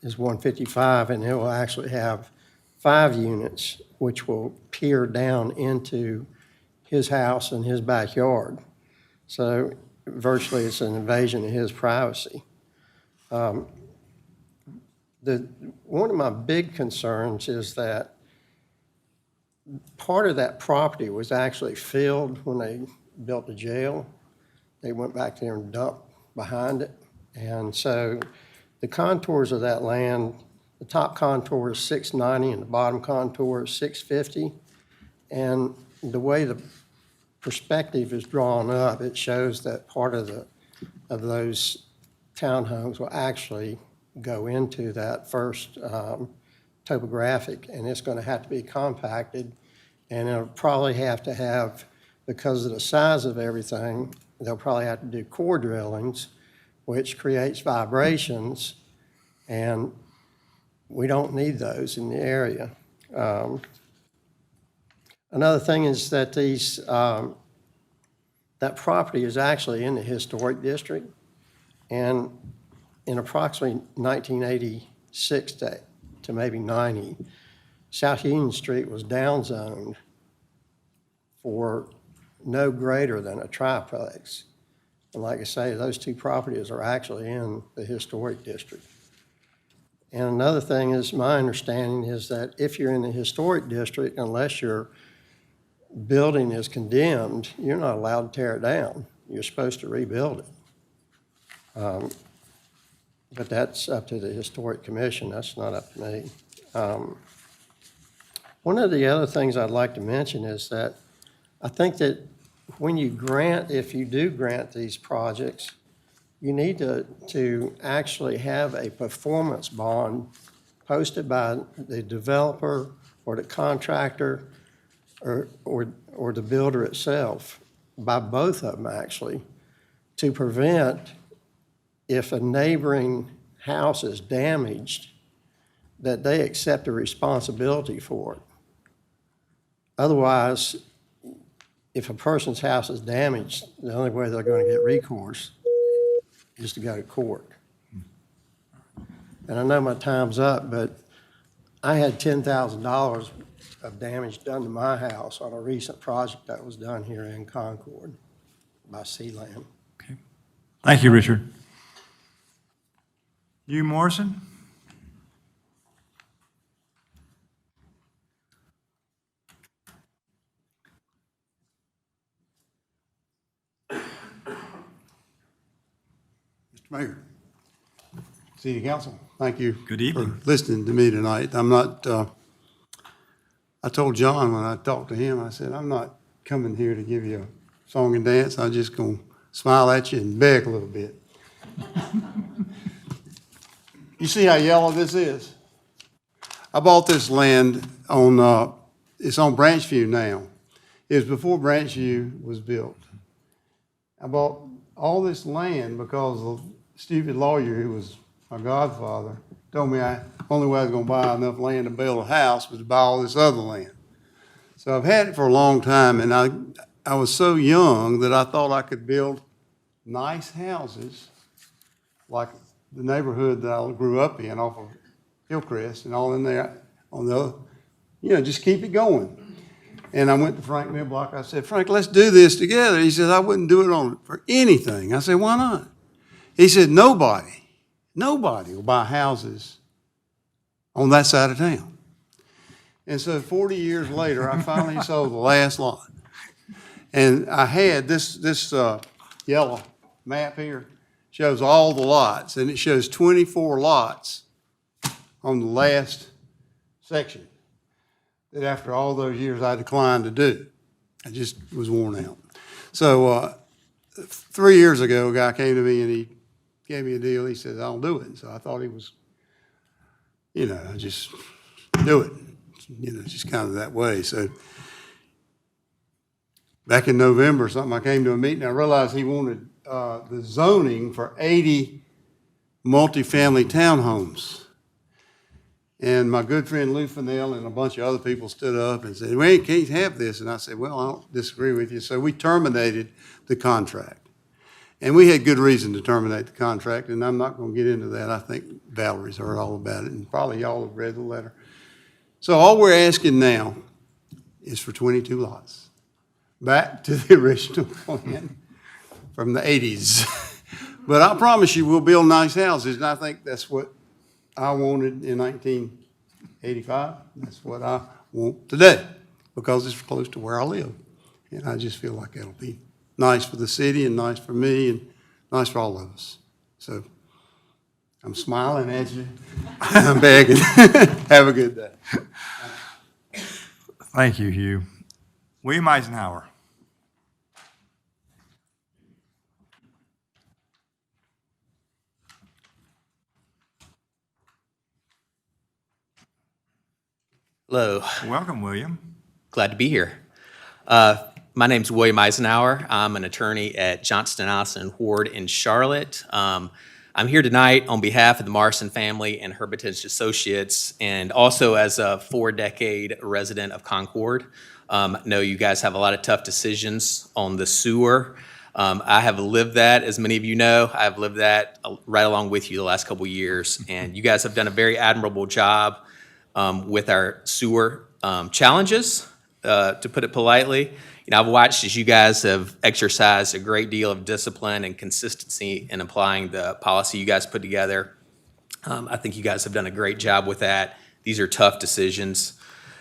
is 155, and it will actually have 5 units, which will peer down into his house and his backyard. So virtually it's an invasion of his privacy. One of my big concerns is that part of that property was actually filled when they built the jail. They went back there and dumped behind it. And so the contours of that land, the top contour is 690 and the bottom contour is 650. And the way the perspective is drawn up, it shows that part of those townhomes will actually go into that first topographic, and it's going to have to be compacted, and it'll probably have to have, because of the size of everything, they'll probably have to do core drillings, which creates vibrations, and we don't need those in the area. Another thing is that that property is actually in the historic district, and in approximately 1986 to maybe 90, South Union Street was downzoned for no greater than a triplex. And like I say, those 2 properties are actually in the historic district. And another thing is, my understanding is that if you're in the historic district, unless your building is condemned, you're not allowed to tear it down. You're supposed to rebuild it. But that's up to the Historic Commission. That's not up to me. One of the other things I'd like to mention is that I think that when you grant, if you do grant these projects, you need to actually have a performance bond posted by the developer or the contractor or the builder itself, by both of them actually, to prevent, if a neighboring house is damaged, that they accept the responsibility for it. Otherwise, if a person's house is damaged, the only way they're going to get recourse is to go to court. And I know my time's up, but I had $10,000 of damage done to my house on a recent project that was done here in Concord by Sealand. Thank you, Richard. Hugh Morrison? Mr. Mayor, City Council, thank you. Good evening. For listening to me tonight. I'm not, I told John when I talked to him, I said, I'm not coming here to give you a song and dance. I'm just going to smile at you and beg a little bit. You see how yellow this is? I bought this land on, it's on Branchview now. It was before Branchview was built. I bought all this land because a stupid lawyer who was my godfather told me the only way I was going to buy enough land to build a house was to buy all this other land. So I've had it for a long time, and I was so young that I thought I could build nice houses, like the neighborhood that I grew up in off of Hillcrest and all in there on the, just keep it going. And I went to Frank Niblock. I said, Frank, let's do this together. He said, I wouldn't do it for anything. I said, why not? He said, nobody will buy houses on that side of town. And so 40 years later, I finally sold the last lot. And I had this yellow map here, shows all the lots, and it shows 24 lots on the last section that after all those years I declined to do. I just was worn out. So 3 years ago, a guy came to me and he gave me a deal. He said, I'll do it. And so I thought he was, just do it. Just kind of that way. So back in November or something, I came to a meeting. I realized he wanted the zoning for 80 multifamily townhomes. And my good friend Lou Fennell and a bunch of other people stood up and said, we can't have this. And I said, well, I don't disagree with you. So we terminated the contract. And we had good reason to terminate the contract, and I'm not going to get into that. I think Valerie's heard all about it, and probably y'all have read the letter. So all we're asking now is for 22 lots, back to the original plan from the 80s. But I promise you, we'll build nice houses, and I think that's what I wanted in 1985. That's what I want today, because it's close to where I live. And I just feel like that'll be nice for the city and nice for me and nice for all of us. So I'm smiling at you. I'm begging. Have a good day. Thank you, Hugh. William Eisenhower. Hello. Welcome, William. Glad to be here. My name's William Eisenhower. I'm an attorney at Johnston, Allison & Ward in Charlotte. I'm here tonight on behalf of the Morrison family and Hermitage Associates, and also as a 4-decade resident of Concord. I know you guys have a lot of tough decisions on the sewer. I have lived that, as many of you know. I've lived that right along with you the last couple of years, and you guys have done a very admirable job with our sewer challenges, to put it politely. I've watched as you guys have exercised a great deal of discipline and consistency in applying the policy you guys put together. I think you guys have done a great job with that. These are tough decisions.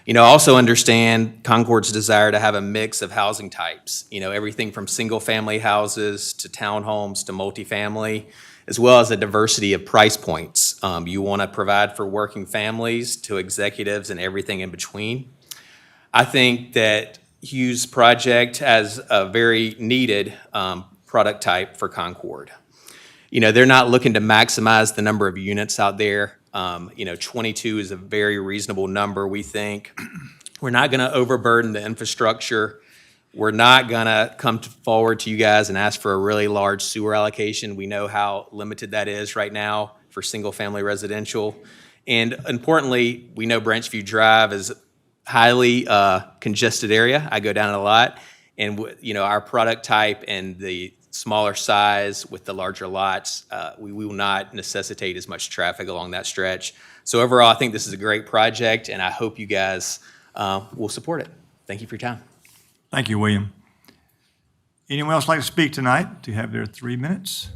I also understand Concord's desire to have a mix of housing types, everything from single-family houses to townhomes to multifamily, as well as a diversity of price points. You want to provide for working families to executives and everything in between. I think that Hugh's project has a very needed product type for Concord. They're not looking to maximize the number of units out there. 22 is a very reasonable number, we think. We're not going to overburden the infrastructure. We're not going to come forward to you guys and ask for a really large sewer allocation. We know how limited that is right now for single-family residential. And importantly, we know Branchview Drive is highly congested area. I go down it a lot. And our product type and the smaller size with the larger lots, we will not necessitate as much traffic along that stretch. So overall, I think this is a great project, and I hope you guys will support it. Thank you for your time. Thank you, William. Anyone else like to speak tonight? To have their 3 minutes?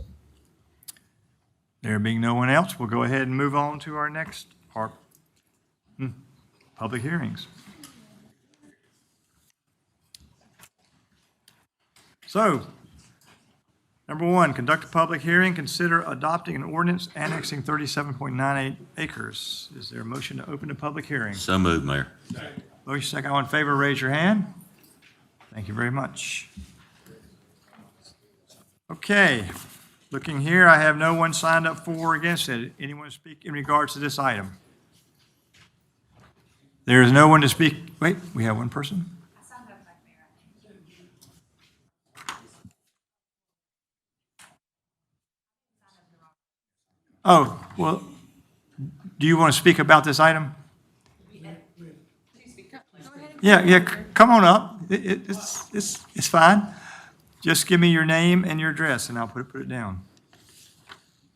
There being no one else, we'll go ahead and move on to our next part, public hearings. So, number 1, conduct a public hearing, consider adopting an ordinance annexing 37.98 acres. Is there a motion to open the public hearing? So moved, Mayor. Motion second, all in favor, raise your hand. Thank you very much. Okay, looking here, I have no one signed up for or against it. Anyone speak in regards to this item? There is no one to speak. Wait, we have one person? Oh, well, do you want to speak about this item? Yeah, come on up. It's fine. Just give me your name and your address, and I'll put it down.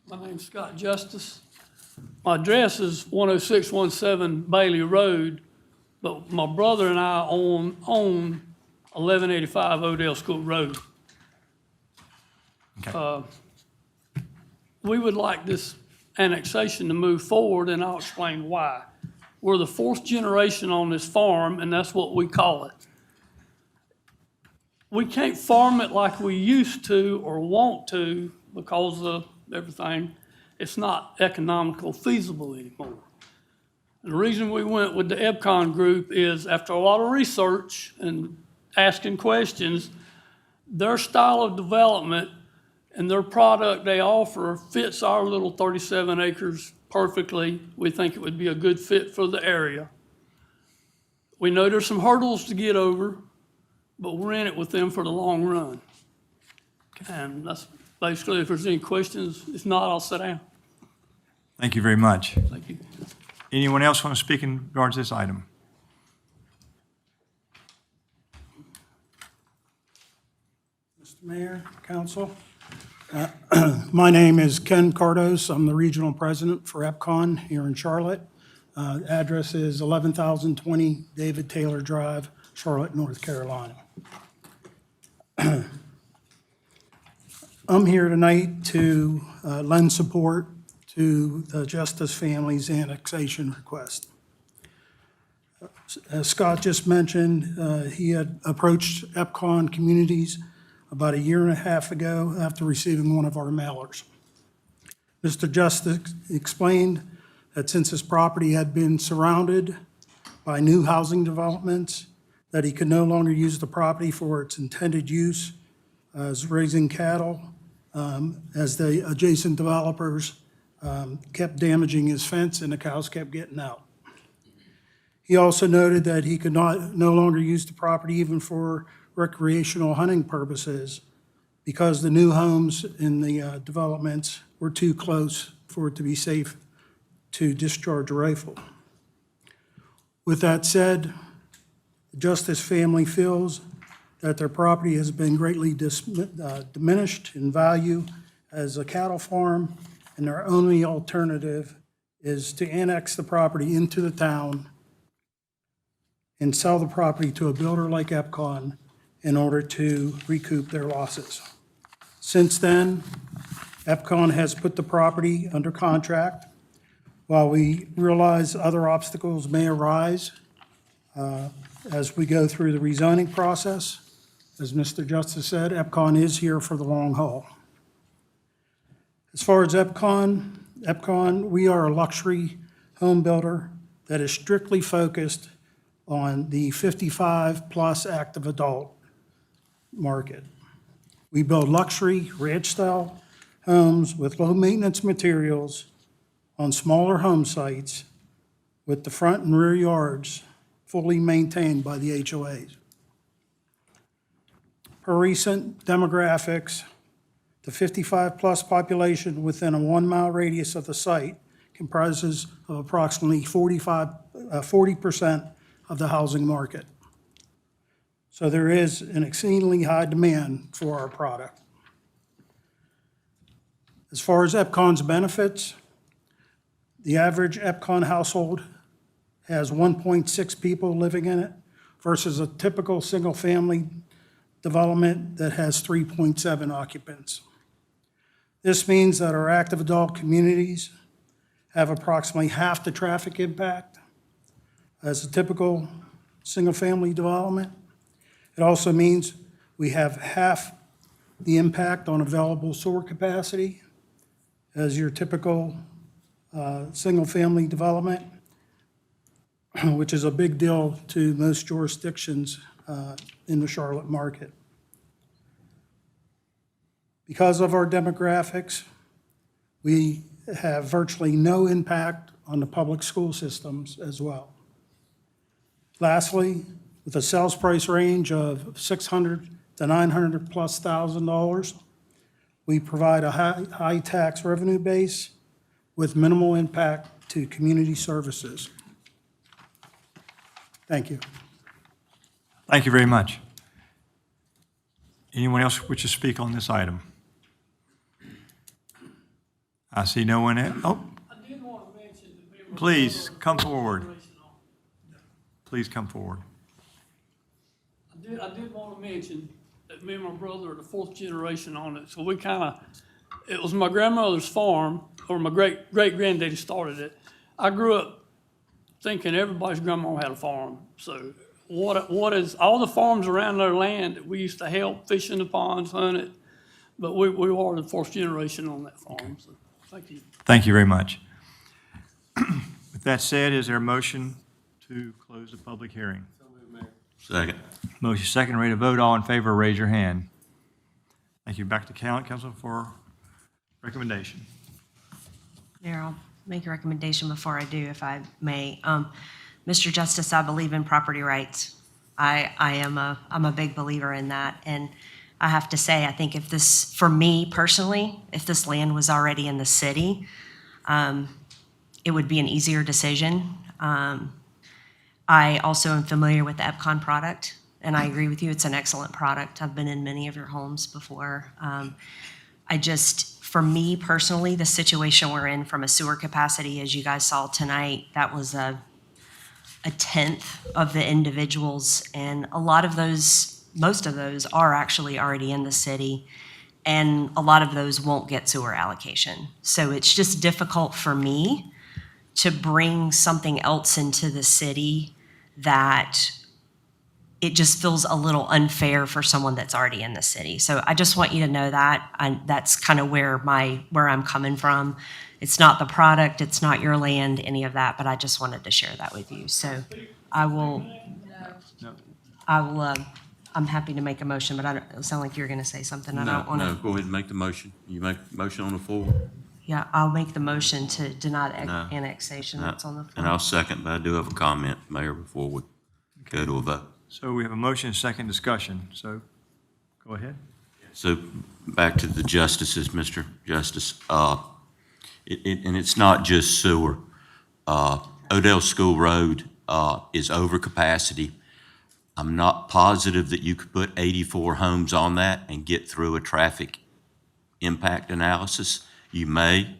My name's Scott Justice. My address is 10617 Bailey Road, but my brother and I own 1185 Odell School Road. We would like this annexation to move forward, and I'll explain why. We're the fourth generation on this farm, and that's what we call it. We can't farm it like we used to or want to because of everything. It's not economical feasible anymore. And the reason we went with the Epcon group is after a lot of research and asking questions, their style of development and their product they offer fits our little 37 acres perfectly. We think it would be a good fit for the area. We know there's some hurdles to get over, but we're in it with them for the long run. And that's basically, if there's any questions, if not, I'll sit down. Thank you very much. Thank you. Anyone else want to speak in regards to this item? Mr. Mayor, Council. My name is Ken Cardos. I'm the regional president for Epcon here in Charlotte. Address is 11,020 David Taylor Drive, Charlotte, North Carolina. I'm here tonight to lend support to the Justice family's annexation request. As Scott just mentioned, he had approached Epcon Communities about 1.5 years ago after receiving one of our mailers. Mr. Justice explained that since his property had been surrounded by new housing developments, that he could no longer use the property for its intended use as raising cattle, as the adjacent developers kept damaging his fence and the cows kept getting out. He also noted that he could no longer use the property even for recreational hunting purposes because the new homes in the developments were too close for it to be safe to discharge a rifle. With that said, the Justice family feels that their property has been greatly diminished in value as a cattle farm, and their only alternative is to annex the property into the town and sell the property to a builder like Epcon in order to recoup their losses. Since then, Epcon has put the property under contract. While we realize other obstacles may arise as we go through the rezoning process, as Mr. Justice said, Epcon is here for the long haul. As far as Epcon, we are a luxury home builder that is strictly focused on the 55-plus active adult market. We build luxury ranch-style homes with low-maintenance materials on smaller home sites with the front and rear yards fully maintained by the HOAs. Per recent demographics, the 55-plus population within a 1-mile radius of the site comprises of approximately 40% of the housing market. So there is an exceedingly high demand for our product. As far as Epcon's benefits, the average Epcon household has 1.6 people living in it versus a typical single-family development that has 3.7 occupants. This means that our active adult communities have approximately half the traffic impact as a typical single-family development. It also means we have half the impact on available sewer capacity as your typical single-family development, which is a big deal to most jurisdictions in the Charlotte market. Because of our demographics, we have virtually no impact on the public school systems as well. Lastly, with a sales price range of $600,000 to $900,000+, we provide a high tax revenue base with minimal impact to community services. Thank you. Thank you very much. Anyone else wish to speak on this item? I see no one. Oh, I did want to mention that me and my please brother are come fourth forward. generation on- Please come forward. I did want to mention that me and my brother are the fourth generation on it, so we kind of, it was my grandmother's farm, or my great-granddaddy started it. I grew up thinking everybody's grandma had a farm, so what is, all the farms around their land, we used to help fish in the ponds, hunt it, but we are the fourth generation on that farm, so, thank you. Thank you very much. With that said, is there a motion to close the public hearing? Second. Motion second, ready to vote. All in favor, raise your hand. Thank you. Back to council for recommendation. Mayor, I'll make a recommendation before I do, if I may. Mr. Justice, I believe in property rights. I'm a big believer in that. And I have to say, I think if this, for me personally, if this land was already in the city, it would be an easier decision. I also am familiar with the Epcon product, and I agree with you, it's an excellent product. I've been in many of your homes before. For me personally, the situation we're in from a sewer capacity, as you guys saw tonight, that was a tenth of the individuals, and a lot of those, most of those are actually already in the city, and a lot of those won't get sewer allocation. So it's just difficult for me to bring something else into the city that it just feels a little unfair for someone that's already in the city. So I just want you to know that, that's kind of where I'm coming from. It's not the product, it's not your land, any of that, but I just wanted to share that with you. So I'm happy to make a motion, but it sound like you're going to say something. I don't want to. No, go ahead and make the motion. You make a motion on the floor? Yeah, I'll make the motion to deny the annexation that's on the floor. And I'll second, but I do have a comment, Mayor, before we go to a vote. So we have a motion and second discussion. So go ahead. So back to the justices, Mr. Justice. And it's not just sewer. Odell School Road is over capacity. I'm not positive that you could put 84 homes on that and get through a traffic impact analysis. You may,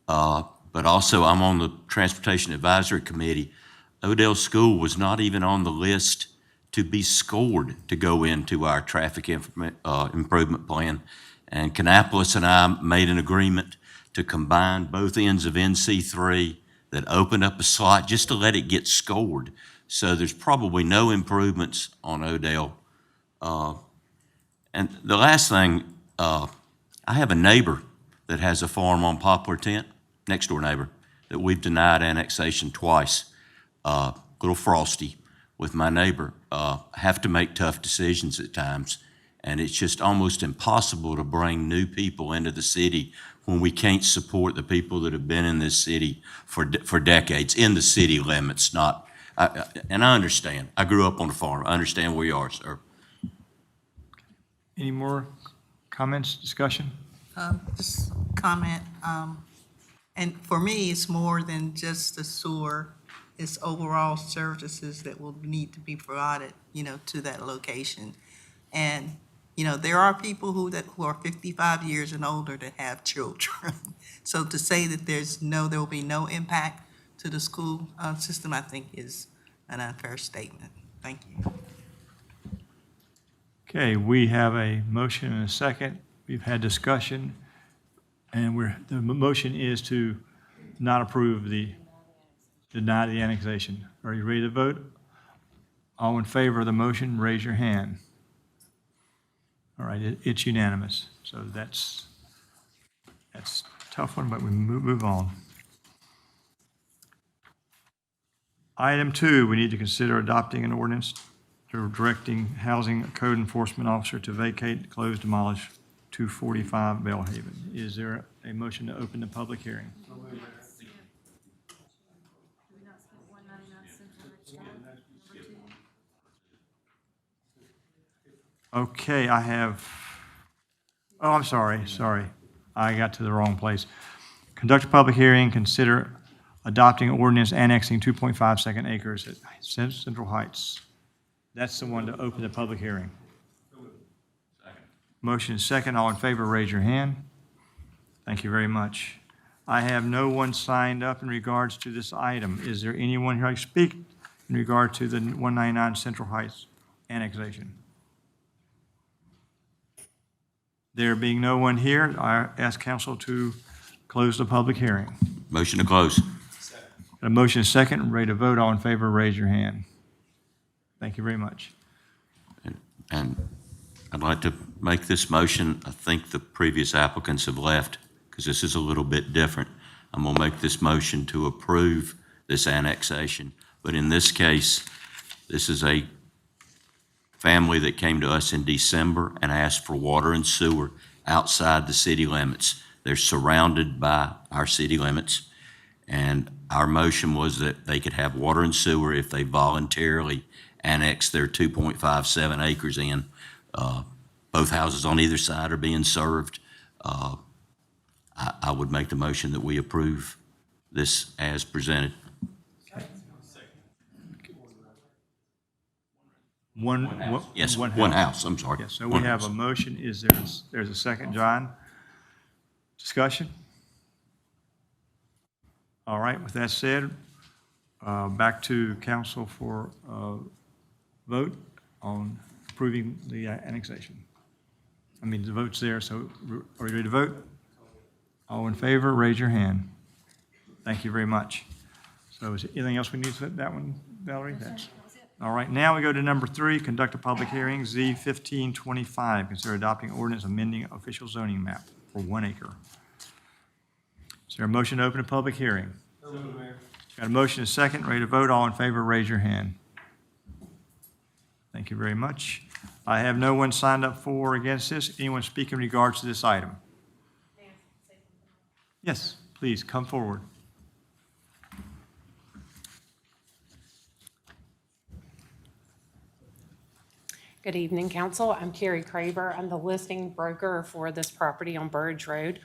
but also I'm on the Transportation Advisory Committee. Odell School was not even on the list to be scored to go into our traffic improvement plan. And Kannapolis and I made an agreement to combine both ends of NC3 that opened up a slot just to let it get scored. So there's probably no improvements on Odell. And the last thing, I have a neighbor that has a farm on Poplar Tent, next door neighbor, that we've denied annexation twice. Little frosty with my neighbor. Have to make tough decisions at times. And it's just almost impossible to bring new people into the city when we can't support the people that have been in this city for decades, in the city limits, not, and I understand. I grew up on a farm. I understand where you are, sir. Any more comments, discussion? Just comment, and for me, it's more than just the sewer. It's overall services that will need to be provided, to that location. And, there are people who are 55 years and older that have children. So to say that there will be no impact to the school system, I think is an unfair statement. Thank you. Okay, we have a motion and a second. We've had discussion, and the motion is to not approve deny the annexation. Are you ready to vote? All in favor of the motion, raise your hand. All right, it's unanimous. So that's a tough one, but we move on. Item 2, we need to consider adopting an ordinance directing housing code enforcement officer to vacate, close, demolish 245 Bellhaven. Is there a motion to open the public hearing? Okay, I'm sorry. I got to the wrong place. Conduct a public hearing, consider adopting ordinance annexing 2.5 second acres at Central Heights. That's the one to open the public hearing. Motion is second. All in favor, raise your hand. Thank you very much. I have no one signed up in regards to this item. Is there anyone who would like to speak in regard to the 199 Central Heights annexation? There being no one here, I ask council to close the public hearing. Motion to close. A motion is second, ready to vote. All in favor, raise your hand. Thank you very much. And I'd like to make this motion. I think the previous applicants have left because this is a little bit different. I'm going to make this motion to approve this annexation. But in this case, this is a family that came to us in December and asked for water and sewer outside the city limits. They're surrounded by our city limits. And our motion was that they could have water and sewer if they voluntarily annex their 2.57 acres in. Both houses on either side are being served. I would make the motion that we approve this as presented. Yes, one house, I'm sorry. Yes, so we One have house. a motion. There's a second, John? Discussion? All right, with that said, back to council for vote on approving the annexation. I mean, the vote's there, so are we ready to vote? All in favor, raise your hand. Thank you very much. So is there anything else we need for that one, Valerie? That's all right. Now we go to number 3, conduct a public hearing, Z1525. Consider adopting ordinance amending official zoning map for 1 acre. Is there a motion to open a public hearing? Got a motion and a second, ready to vote. All in favor, raise your hand. Thank you very much. I have no one signed up for or against this. Anyone speak in regards to this item? Yes, please, come forward. Good evening, council. I'm Carrie Craver. I'm the listing broker for this property on Burridge Road.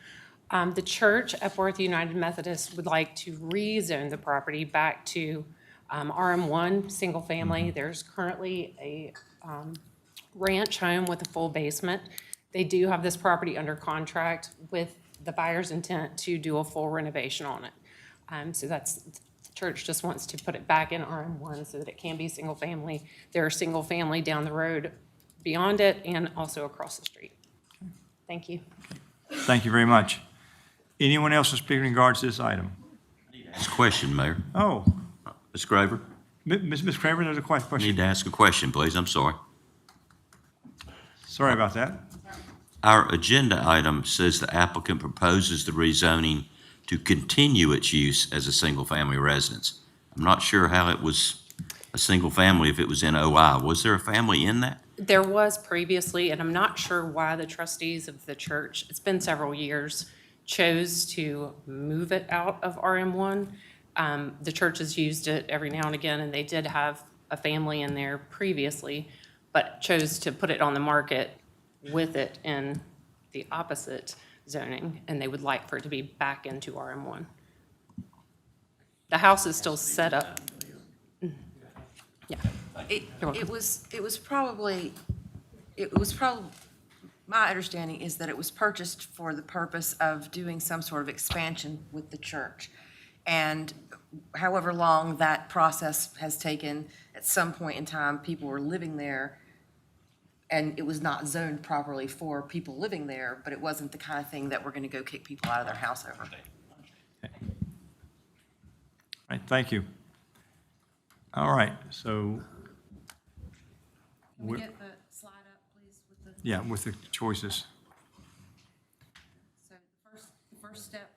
The church, Epworth United Methodist, would like to rezone the property back to RM1, single family. There's currently a ranch home with a full basement. They do have this property under contract with the buyer's intent to do a full renovation on it. So that's, the church just wants to put it back in RM1 so that it can be single family. There are single family down the road beyond it and also across the street. Thank you. Thank you very much. Anyone else to speak in regards to this item? Ask a question, Mayor. Oh, Ms. Graver, Ms. Craver, there's a I question. need to ask a question, please. I'm sorry. Sorry about that. Our agenda item says the applicant proposes the rezoning to continue its use as a single-family residence. I'm not sure how it was a single family if it was in OI. Was there a family in that? There was previously, and I'm not sure why the trustees of the church, it's been several years, chose to move it out of RM1. The church has used it every now and again, and they did have a family in there previously, but chose to put it on the market with it in the opposite zoning, and they would like for it to be back into RM1. The house is still set up. Yeah. It was probably, my understanding is that it was purchased for the purpose of doing some sort of expansion with the church. And however long that process has taken, at some point in time, people were living there, and it was not zoned properly for people living there, but it wasn't the kind of thing that we're going to go kick people out of their house over. All right, thank you. All right, so. Can we get the slide up, please, with the? Yeah, with the choices. So the first step,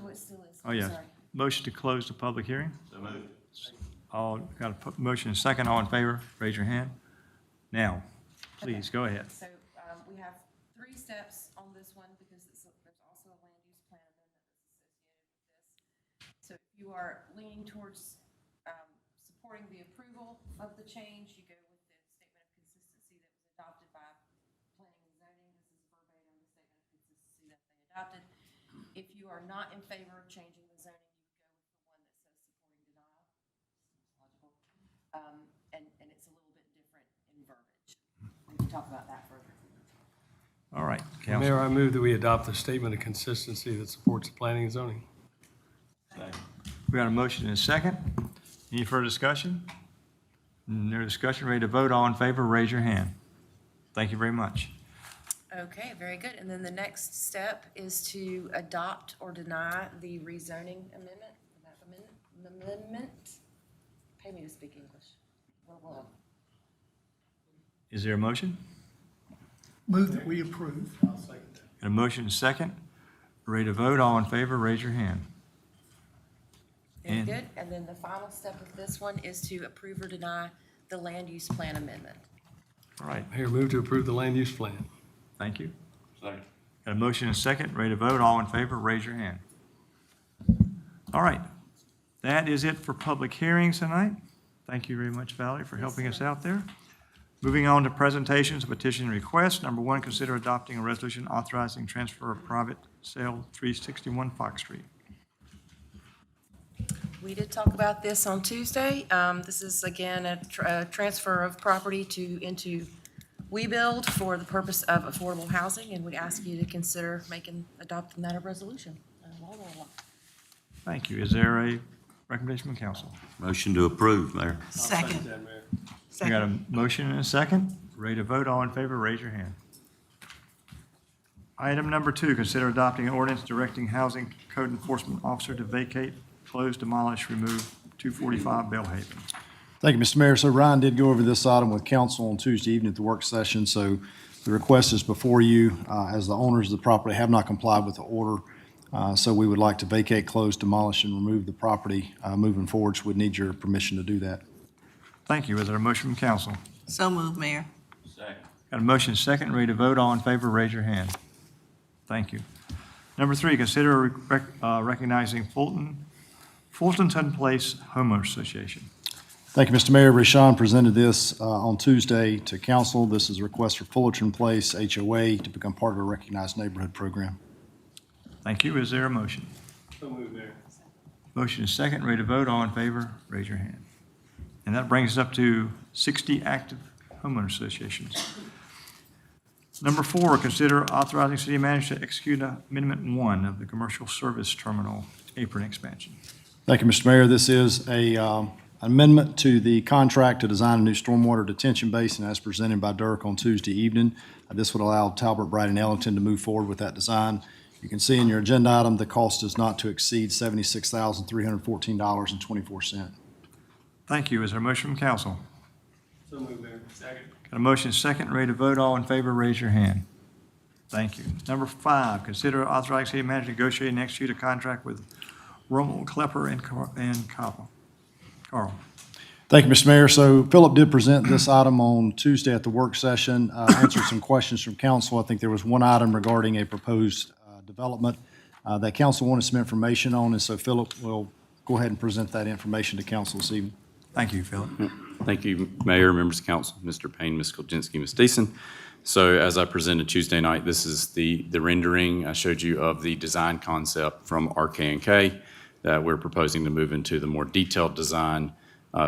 oh, it still is. Oh, yeah. Sorry. Motion to close the public hearing? All, got a motion and second. All in favor, raise your hand. Now, please, go ahead. So we have 3 steps on this one because there's also a land use plan amendment that's associated with this. So if you are leaning towards supporting the approval of the change, you go with the statement of consistency that was adopted by planning and zoning. This is verbatim the statement of consistency that they adopted. If you are not in favor of changing the zoning, you would go with the one that says supporting denial. Logical. And it's a little bit different in verbiage. We can talk about that further. All right, Council. Mayor, I move that we adopt a statement of consistency that supports planning and zoning. We got a motion and a second. Any further discussion? No discussion, ready to vote, all in favor, raise your hand. Thank you very much. Okay, very good. And then the next step is to adopt or deny the rezoning amendment, Pay me to speak English. Well. Is there a motion? Move that we approve. Got a motion and a second. Ready to vote, all in favor, raise your hand. Very And- good. And then the final step of this one is to approve or deny the land use plan amendment. All right, Mayor, move to approve the land use plan. thank you. Got a motion and a second, ready to vote, all in favor, raise your hand. All right, that is it for public hearings tonight. Thank you very much, Valerie, for helping us out there. Moving on to presentations of petition and requests. Number one, consider adopting a resolution authorizing transfer of private sale 361 Fox Street. We did talk about this on Tuesday. This is, again, a transfer of property into WeBuild for the purpose of affordable housing, and we ask you to consider adopting that a resolution. Thank you. Is there a recommendation from council? Motion to approve, Mayor. Second. We got a motion and a second. Ready to vote, all in favor, raise your hand. Item number two, consider adopting an ordinance directing housing code enforcement officer to vacate, close, demolish, remove 245 Bellhaven. Thank you, Mr. Mayor. So Ryan did go over this item with council on Tuesday evening at the work session. So the request is before you, as the owners of the property have not complied with the order. So we would like to vacate, close, demolish, and remove the property moving forward. So we'd need your permission to do that. Thank you. Is there a motion from council? So moved, Mayor. Got a motion second, ready to vote, all in favor, raise your hand. Thank you. Number three, consider recognizing Fultonton Place Homeowners Association. Thank you, Mr. Mayor. Rashawn presented this on Tuesday to council. This is a request for Fullerton Place HOA to become part of a recognized neighborhood program. Thank you. Is there a motion? So moved, Mayor. Motion is second, ready to vote, all in favor, raise your hand. And that brings us up to 60 active homeowner associations. Number four, consider authorizing city manager to execute Amendment 1 of the commercial service terminal apron expansion. Thank you, Mr. Mayor. This is a amendment to the contract to design a new stormwater detention basin as presented by Dirk on Tuesday evening. This would allow Talbot, Bright, and Ellington to move forward with that design. You can see in your agenda item, the cost is not to exceed $76,314.24. Thank you. Is there a motion from council? So moved, Mayor. Second. Got a motion second, ready to vote, all in favor, raise your hand. Thank you. Number five, consider authorizing city manager to negotiate and execute a contract with Rommel, Klepper, and Carl. Thank you, Mr. Mayor. So Philip did present this item on Tuesday at the work session, answered some questions from council. I think there was one item regarding a proposed development that council wanted some information on, and so Philip will go ahead and present that information to council this evening. Thank you, Philip. Thank you, Mayor, members of council, Mr. Payne, Ms. Kolczynski, Ms. Deason. So as I presented Tuesday night, this is the rendering I showed you of the design concept from RK&K that we're proposing to move into the more detailed design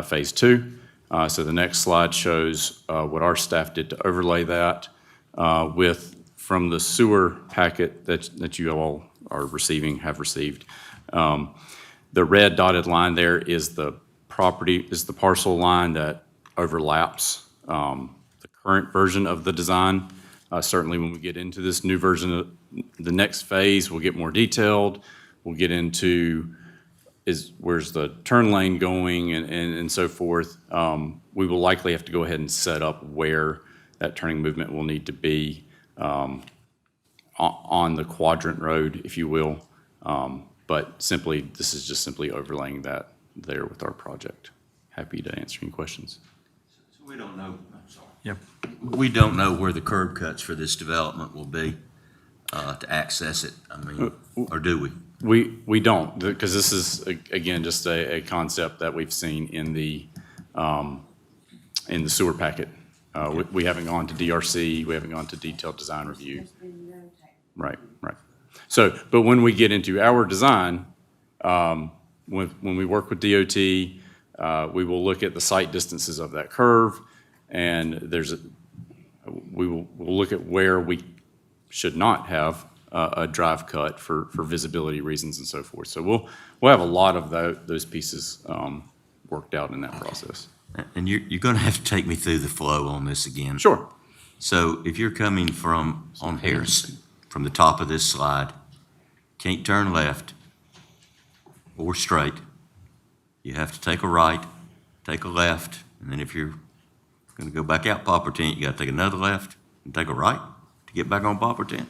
phase 2. So the next slide shows what our staff did to overlay that from the sewer packet that you all are receiving, have received. The red dotted line there is the parcel line that overlaps the current version of the design. Certainly when we get into this new version, the next phase will get more detailed. We'll get into where's the turn lane going and so forth. We will likely have to go ahead and set up where that turning movement will need to be on the quadrant road, if you will. But this is just simply overlaying that there with our project. Happy to answer any questions. So we don't know, I'm sorry. Yep. We don't know where the curb cuts for this development will be to access it, I mean, or do we? We don't, because this is, again, just a concept that we've seen in the sewer packet. We haven't gone to DRC, we haven't gone to detailed design review. Right. So, but when we get into our design, when we work with DOT, we will look at the site distances of that curve, and we'll look at where we should not have a drive cut for visibility reasons and so forth. So we'll have a lot of those pieces worked out in that process. And you're going to have to take me through the flow on this again. Sure. So if you're coming from, on Harris, from the top of this slide, can't turn left or straight. You have to take a right, take a left, and then if you're going to go back out Poplar Tent, you got to take another left and take a right to get back on Poplar Tent.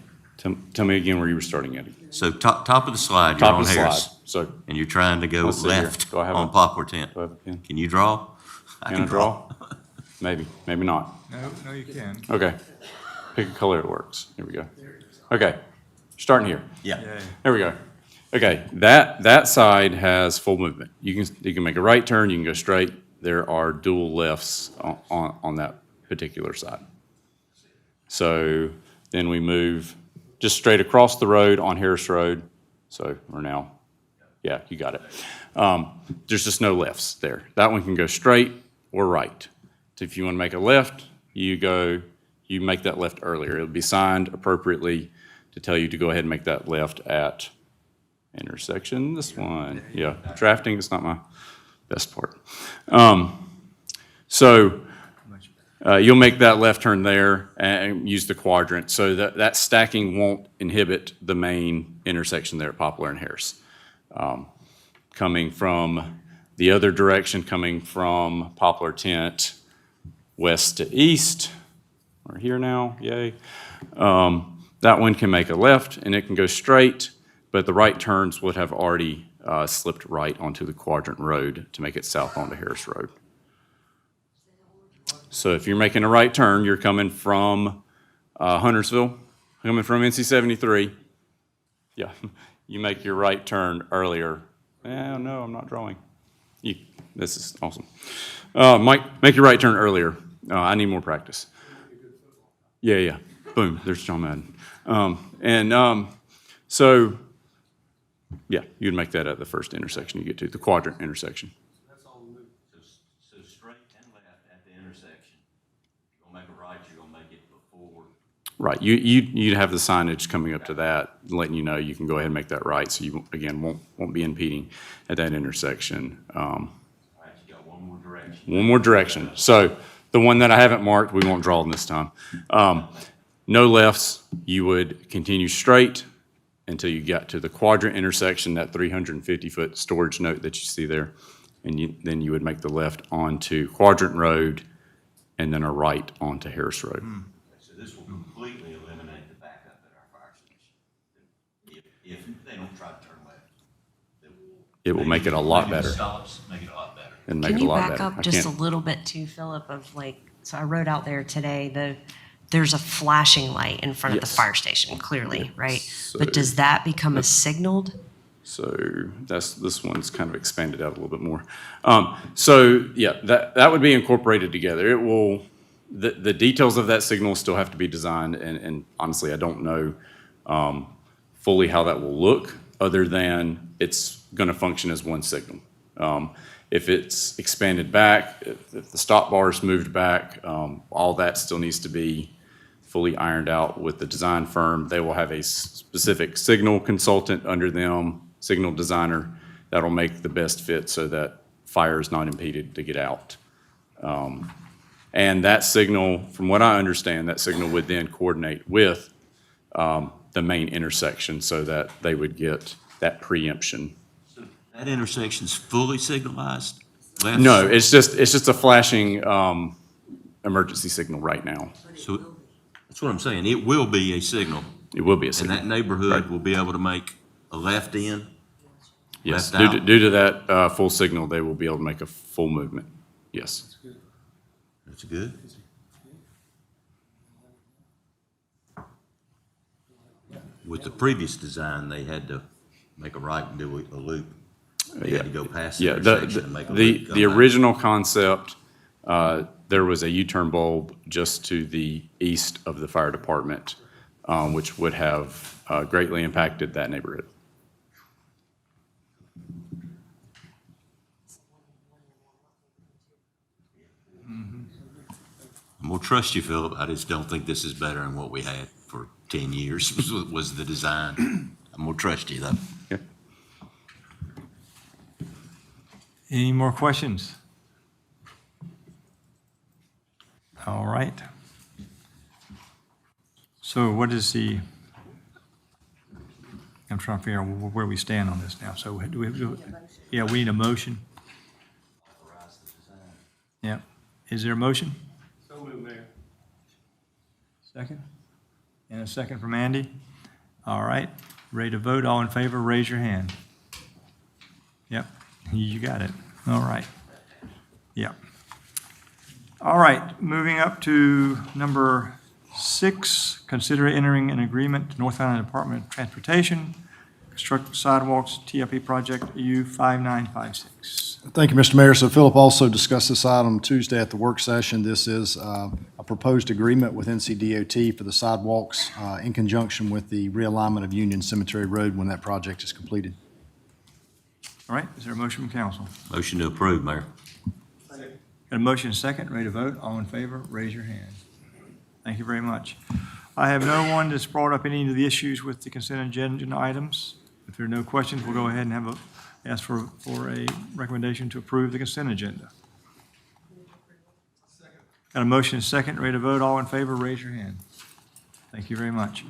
Tell me again where you were starting at. So top of the slide, you're Top on of the Harris. slide. So And you're trying to go let's see here. left Do I have on a- Poplar Tent. do I have a pen? Can you draw? I Can I draw? Maybe, maybe not. No, you can. Okay. Pick a color that works. Here we go. Okay. Starting here. Yeah. There we go. Okay, that side has full movement. You can make a right turn, you can go straight. There are dual lefts on that particular side. So then we move just straight across the road on Harris Road. So we're now, yeah, you got it. There's just no lefts there. That one can go straight or right. So if you want to make a left, you make that left earlier. It'll be signed appropriately to tell you to go ahead and make that left at intersection, this one. Yeah, drafting is not my best part. So you'll make that left turn there and use the quadrant so that stacking won't inhibit the main intersection there at Poplar and Harris. Coming from the other direction, coming from Poplar Tent west to east, we're here now, yay. That one can make a left and it can go straight, but the right turns would have already slipped right onto the quadrant road to make it south onto Harris Road. So if you're making a right turn, you're coming from Huntersville, coming from NC 73. Yeah, you make your right turn earlier. No, I'm not drawing. This is awesome. Make your right turn earlier. I need more practice. Yeah. Boom, there's John Madden. So, yeah, you'd make that at the first intersection you get to, the quadrant intersection. So straight and left at the intersection. You're going to make a right, you're going to make it before. Right, you'd have the signage coming up to that, letting you know you can go ahead and make that right, so you, again, won't be impeding at that intersection. All right, you got one more direction. One more direction. So the one that I haven't marked, we won't draw this time. No lefts, you would continue straight until you got to the quadrant intersection, that 350-foot storage note that you see there. And then you would make the left onto Quadrant Road and then a right onto Harris Road. So this will completely eliminate the backup at our fire station. If they don't try to turn left. It will make it a lot better. Stops, make it a lot better. And make Can it a you lot back better. up just a little bit too, Philip, of like, so I wrote out there today, there's a flashing light in front of the Yes. fire station, clearly, right? So But does that become a signaled? So this one's kind of expanded out a little bit more. So yeah, that would be incorporated together. It will, the details of that signal still have to be designed, and honestly, I don't know fully how that will look, other than it's going to function as one signal. If it's expanded back, if the stop bar is moved back, all that still needs to be fully ironed out with the design firm. They will have a specific signal consultant under them, signal designer, that'll make the best fit so that fire is not impeded to get out. And that signal, from what I understand, that signal would then coordinate with the main intersection so that they would get that preemption. That intersection's fully signalized? Left? No, it's just a flashing emergency signal right now. So that's what I'm saying. It will be a signal. It will be a And signal. that neighborhood Right. will be able to make a left in? Yes, left out? due to that full signal, they will be able to make a full movement. Yes. That's good. With the previous design, they had to make a right and do a loop. They had to go past the Yeah, intersection and make a loop. the come back. original concept, there was a U-turn bulb just to the east of the fire department, which would have greatly impacted that neighborhood. I'm gonna trust you, Philip. I just don't think this is better than what we had. for 10 years was the design. I'm gonna trust you, though. Any more questions? All right. So what is I'm trying to figure out where we stand on this now. So do we, yeah, we need a motion. Yeah. Is there a motion? So moved, Mayor. Second? And a second from Andy? All right. Ready to vote? All in favor, raise your hand. Yep. You got it. All right. Yep. All right. Moving up to number 6, consider entering an agreement to North Carolina Department of Transportation, construct sidewalks TIP project U5956. Thank you, Mr. Mayor. So Philip also discussed this item Tuesday at the work session. This is a proposed agreement with NCDOT for the sidewalks in conjunction with the realignment of Union Cemetery Road when that project is completed. All right. Is there a motion from council? Motion to approve, Mayor. Got a motion second, ready to vote? All in favor, raise your hand. Thank you very much. I have no one that's brought up any of the issues with the consent agenda items. If there are no questions, we'll go ahead and ask for a recommendation to approve the consent agenda. Got a motion second, ready to vote? All in favor, raise your hand. Thank you very much.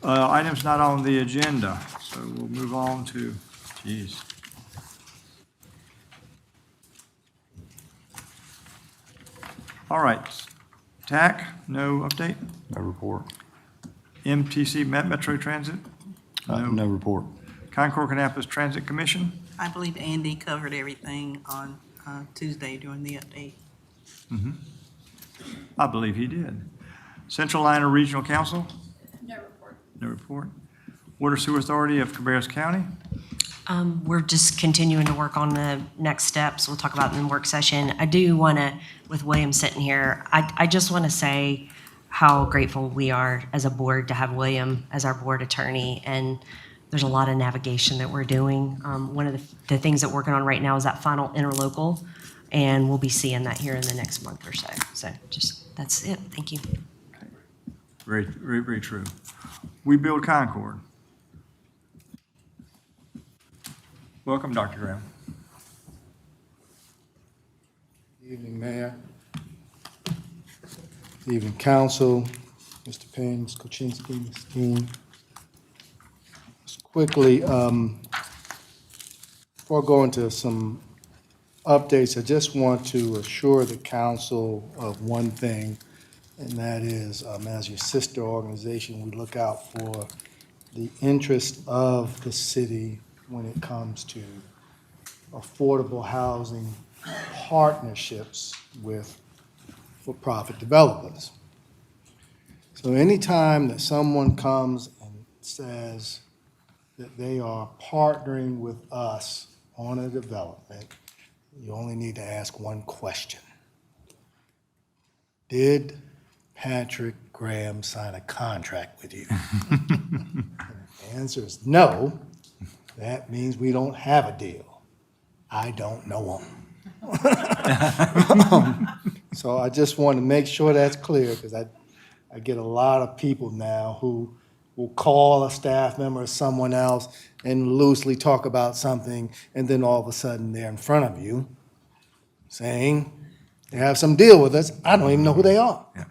Items not on the agenda, so we'll move on to, All right. TAC, no update? No report. MTC Metro Transit? No report. Concord Kannapolis Transit Commission? I believe Andy covered everything on Tuesday during the update. I believe he did. Central Liner Regional Council? No report. No report. Water Sewer Authority of Cabarrus County? We're just continuing to work on the next steps. We'll talk about it in the work session. I do want to, with William sitting here, I just want to say how grateful we are as a board to have William as our board attorney. And there's a lot of navigation that we're doing. One of the things that we're working on right now is that final interlocal, and we'll be seeing that here in the next month or so. So just, that's it. Thank you. Very, very, very true. We Build Concord. Welcome, Dr. Graham. Good evening, Mayor. Good evening, Council, Mr. Payne, Ms. Koczynski, Ms. Dean. Just quickly, before I go into some updates, I just want to assure the Council of one thing, and that is, as your sister organization, we look out for the interest of the city when it comes to affordable housing partnerships with for-profit developers. So anytime that someone comes and says that they are partnering with us on a development, you only need to ask one question. Did Patrick Graham sign a contract with you? And if the answer is no, that means we don't have a deal. I don't know him. So I just want to make sure that's clear, because I get a lot of people now who will call a staff member or someone else and loosely talk about something, and then all of a sudden they're in front of you saying they have some deal with us. I don't even know who they are. Yeah.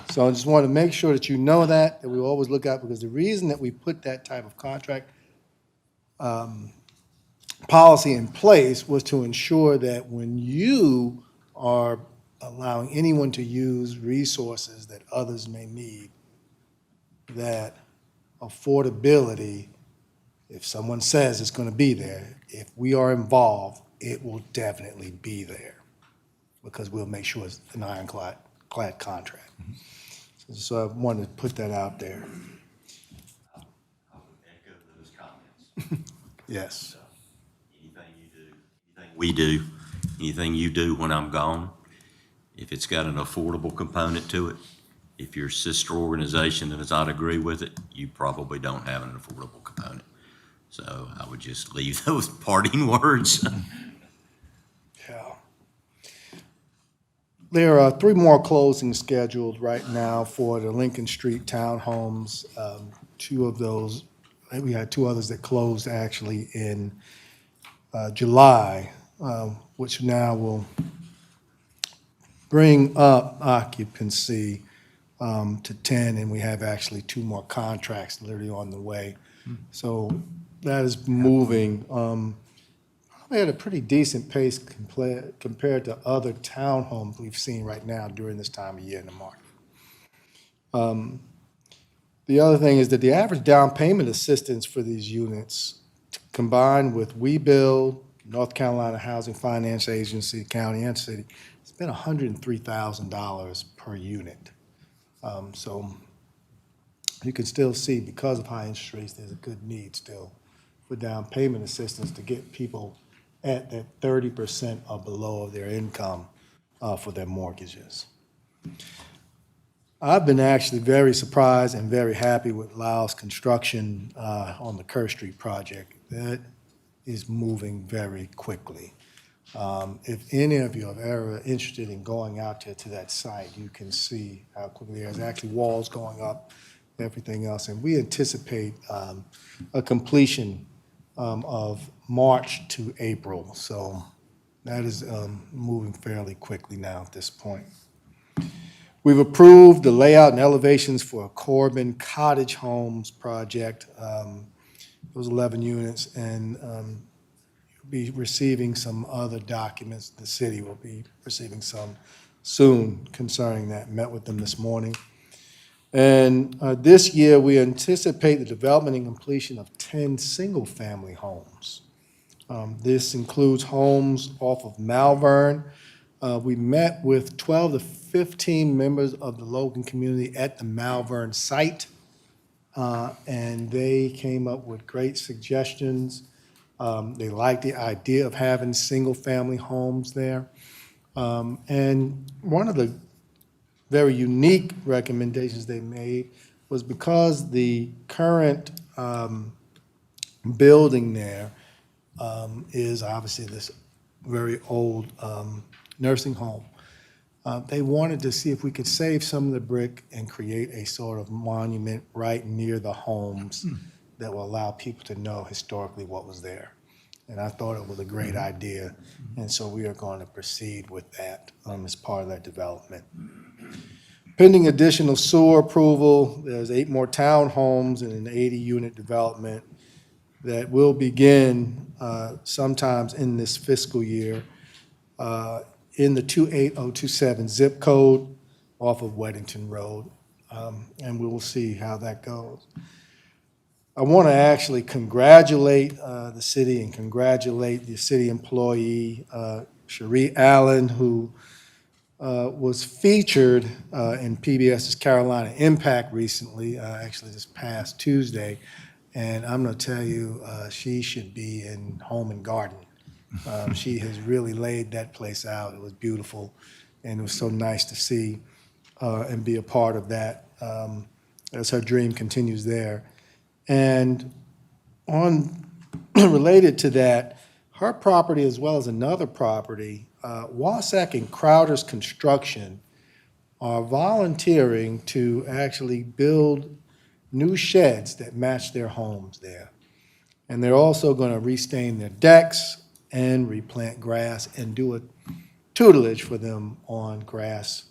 So I just want to make sure that you know that we always look out, because the reason that we put that type of contract policy in place was to ensure that when you are allowing anyone to use resources that others may need, that affordability, if someone says it's going to be there, if we are involved, it will definitely be there, because we'll make sure it's an ironclad contract. So I wanted to put that out there. I would echo those comments. Yes. Anything you do, anything we do, anything you do when I'm gone, if it's got an affordable component to it, if your sister organization does not agree with it, you probably don't have an affordable component. So I would just leave those parting words. Yeah. There are 3 more closings scheduled right now for the Lincoln Street townhomes. 2 of those, we had 2 others that closed actually in July, which now will bring up occupancy to 10, and we have actually 2 more contracts literally on the way. So that is moving probably at a pretty decent pace compared to other townhomes we've seen right now during this time of year in the market. The other thing is that the average down payment assistance for these units, combined with WeBuild, North Carolina Housing Finance Agency, county and city, it's been $103,000 per unit. So you can still see, because of high interest rates, there's a good need still for down payment assistance to get people at that 30% or below of their income for their mortgages. I've been actually very surprised and very happy with Lyle's construction on the Kerr Street project. That is moving very quickly. If any of you are ever interested in going out there to that site, you can see how quickly there's actually walls going up, everything else. And we anticipate a completion of March to April. So that is moving fairly quickly now at this point. We've approved the layout and elevations for a Corbin Cottage Homes project. Those 11 units, and you'll be receiving some other documents. The city will be receiving some soon concerning that. Met with them this morning. And this year, we anticipate the development and completion of 10 single-family homes. This includes homes off of Malvern. We met with 12 to 15 members of the Logan community at the Malvern site, and they came up with great suggestions. They liked the idea of having single-family homes there. And one of the very unique recommendations they made was because the current building there is obviously this very old nursing home. They wanted to see if we could save some of the brick and create a sort of monument right near the homes that will allow people to know historically what was there. And I thought it was a great idea, and so we are going to proceed with that as part of that development. Pending additional sewer approval, there's 8 more townhomes in an 80-unit development that will begin sometimes in this fiscal year in the 28027 zip code off of Weddington Road, and we will see how that goes. I want to actually congratulate the city and congratulate the city employee, Cherie Allen, who was featured in PBS's Carolina Impact recently, actually this past Tuesday, and I'm going to tell you, she should be in Home and Garden. She has really laid that place out. It was beautiful, and it was so nice to see and be a part of that as her dream continues there. And on related to that, her property as well as another property, Wasack and Crowder's Construction are volunteering to actually build new sheds that match their homes there. And they're also going to restain their decks and replant grass and do a tutelage for them on grass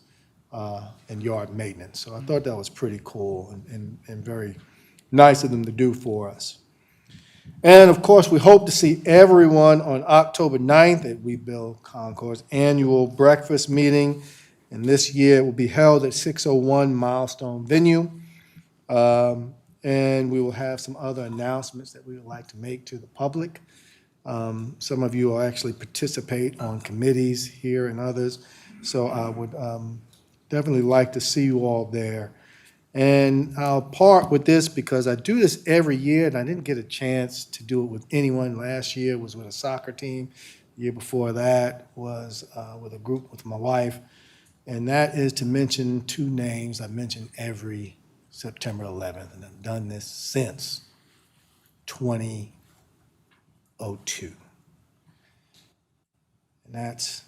and yard maintenance. So I thought that was pretty cool and very nice of them to do for us. And of course, we hope to see everyone on October 9th at WeBuild Concord's annual breakfast meeting. And this year it will be held at 601 Milestone Venue. And we will have some other announcements that we would like to make to the public. Some of you will actually participate on committees here and others. So I would definitely like to see you all there. And I'll part with this because I do this every year, and I didn't get a chance to do it with anyone. Last year was with a soccer team. The year before that was with a group with my wife. And that is to mention 2 names I mention every September 11th, and I've done this since 2002. And that's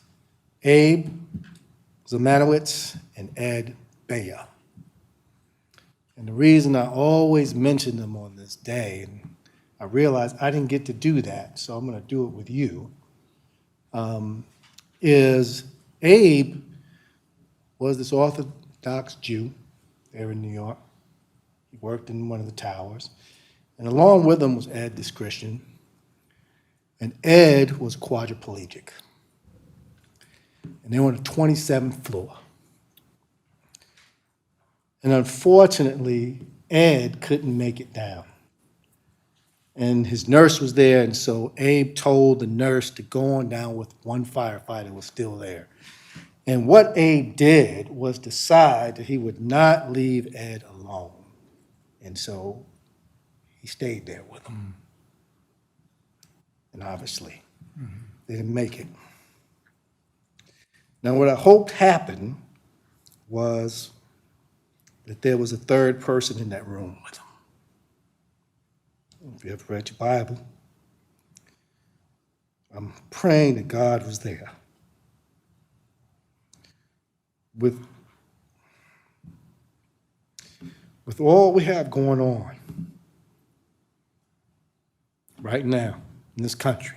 Abe Zamanowitz, and Ed Bayer. And the reason I always mention them on this day, and I realize I didn't get to do that, so I'm going to do it with you, is Abe was this Orthodox Jew there in New York. He worked in one of the towers. And along with him was Ed, this Christian. And Ed was quadriplegic. And they were on the 27th floor. And unfortunately, Ed couldn't make it down. And his nurse was there, and so Abe told the nurse to go on down with one firefighter who was still there. And what Abe did was decide that he would not leave Ed alone. And so he stayed there with him. And obviously, they didn't make it. Now, what I hoped happened was that there was a third person in that room with him. If you ever read your Bible, I'm praying that God was there. With all we have going on right now in this country,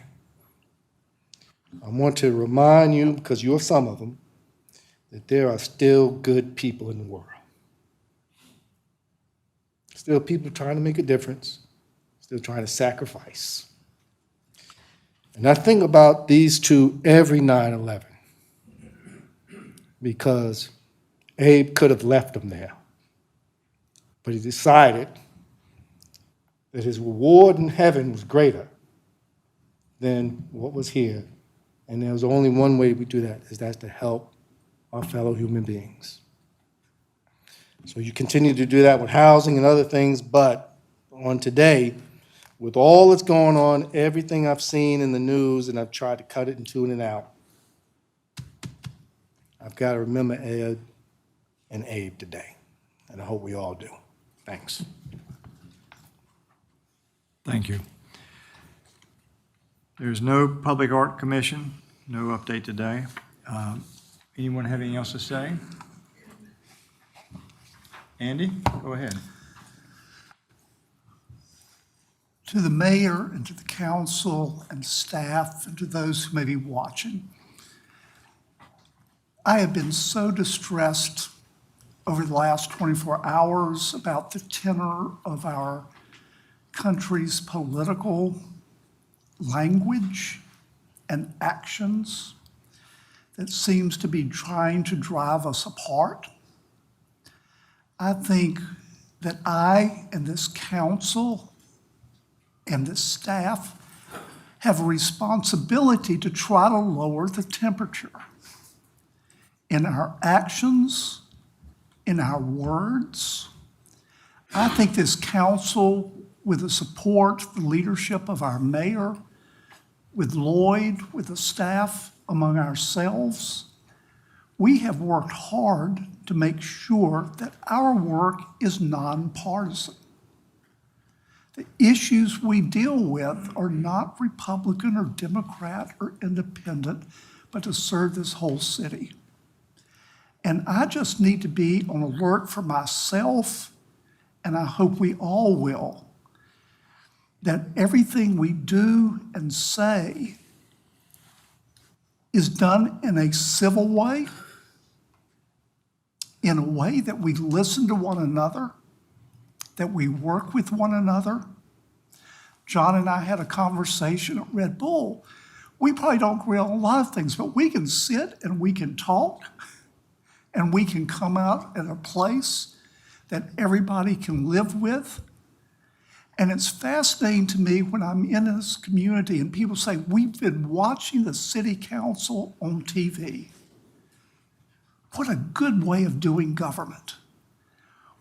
I want to remind you, because you're some of them, that there are still good people in the world. Still people trying to make a difference, still trying to sacrifice. And I think about these two every 9/11, because Abe could have left them there, but he decided that his reward in heaven was greater than what was here. And there was only one way we do that, is that's to help our fellow human beings. So you continue to do that with housing and other things, but on today, with all that's going on, everything I've seen in the news, and I've tried to cut it and tune it out, I've got to remember Ed and Abe today, and I hope we all do. Thanks. Thank you. There's no Public Art Commission, no update today. Anyone have anything else to say? Andy, go ahead. To the mayor and to the council and staff and to those who may be watching, I have been so distressed over the last 24 hours about the tenor of our country's political language and actions that seems to be trying to drive us apart. I think that I and this council and this staff have a responsibility to try to lower the temperature in our actions, in our words. I think this council, with the support, the leadership of our mayor, with Lloyd, with the staff, among ourselves, we have worked hard to make sure that our work is nonpartisan. The issues we deal with are not Republican or Democrat or independent, but to serve this whole city. And I just need to be on alert for myself, and I hope we all will, that everything we do and say is done in a civil way, in a way that we listen to one another, that we work with one another. John and I had a conversation at Red Bull. We probably don't agree on a lot of things, but we can sit and we can talk, and we can come out at a place that everybody can live with. And it's fascinating to me when I'm in this community and people say, we've been watching the city council on TV. What a good way of doing government.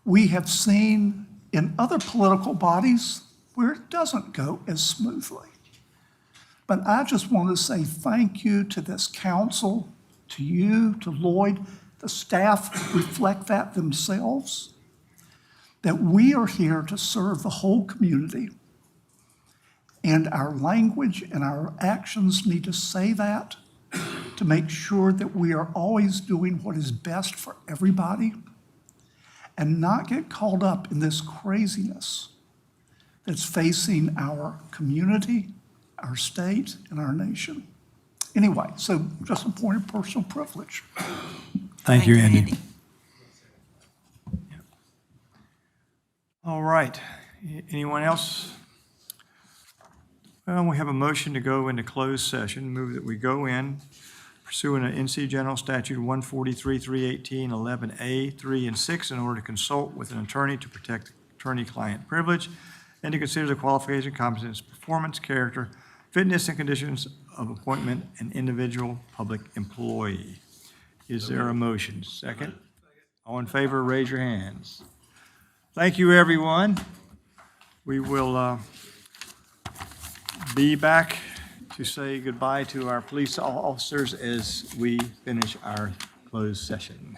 We have seen in other political bodies where it doesn't go as smoothly. But I just want to say thank you to this council, to you, to Lloyd. The staff reflect that themselves, that we are here to serve the whole community. And our language and our actions need to say that, to make sure that we are always doing what is best for everybody and not get caught up in this craziness that's facing our community, our state, and our nation. Anyway, so just a point of personal privilege. Thank you, Andy. All right. Anyone else? Well, we have a motion to go into closed session. Move that we go in pursuant to NC General Statute 143, 318, 11A, 3 and 6 in order to consult with an attorney to protect attorney-client privilege and to consider the qualification, competence, performance, character, fitness, and conditions of appointment an individual public employee. Is there a motion? Second? All in favor, raise your hands. Thank you, everyone. We will be back to say goodbye to our police officers as we finish our closed session.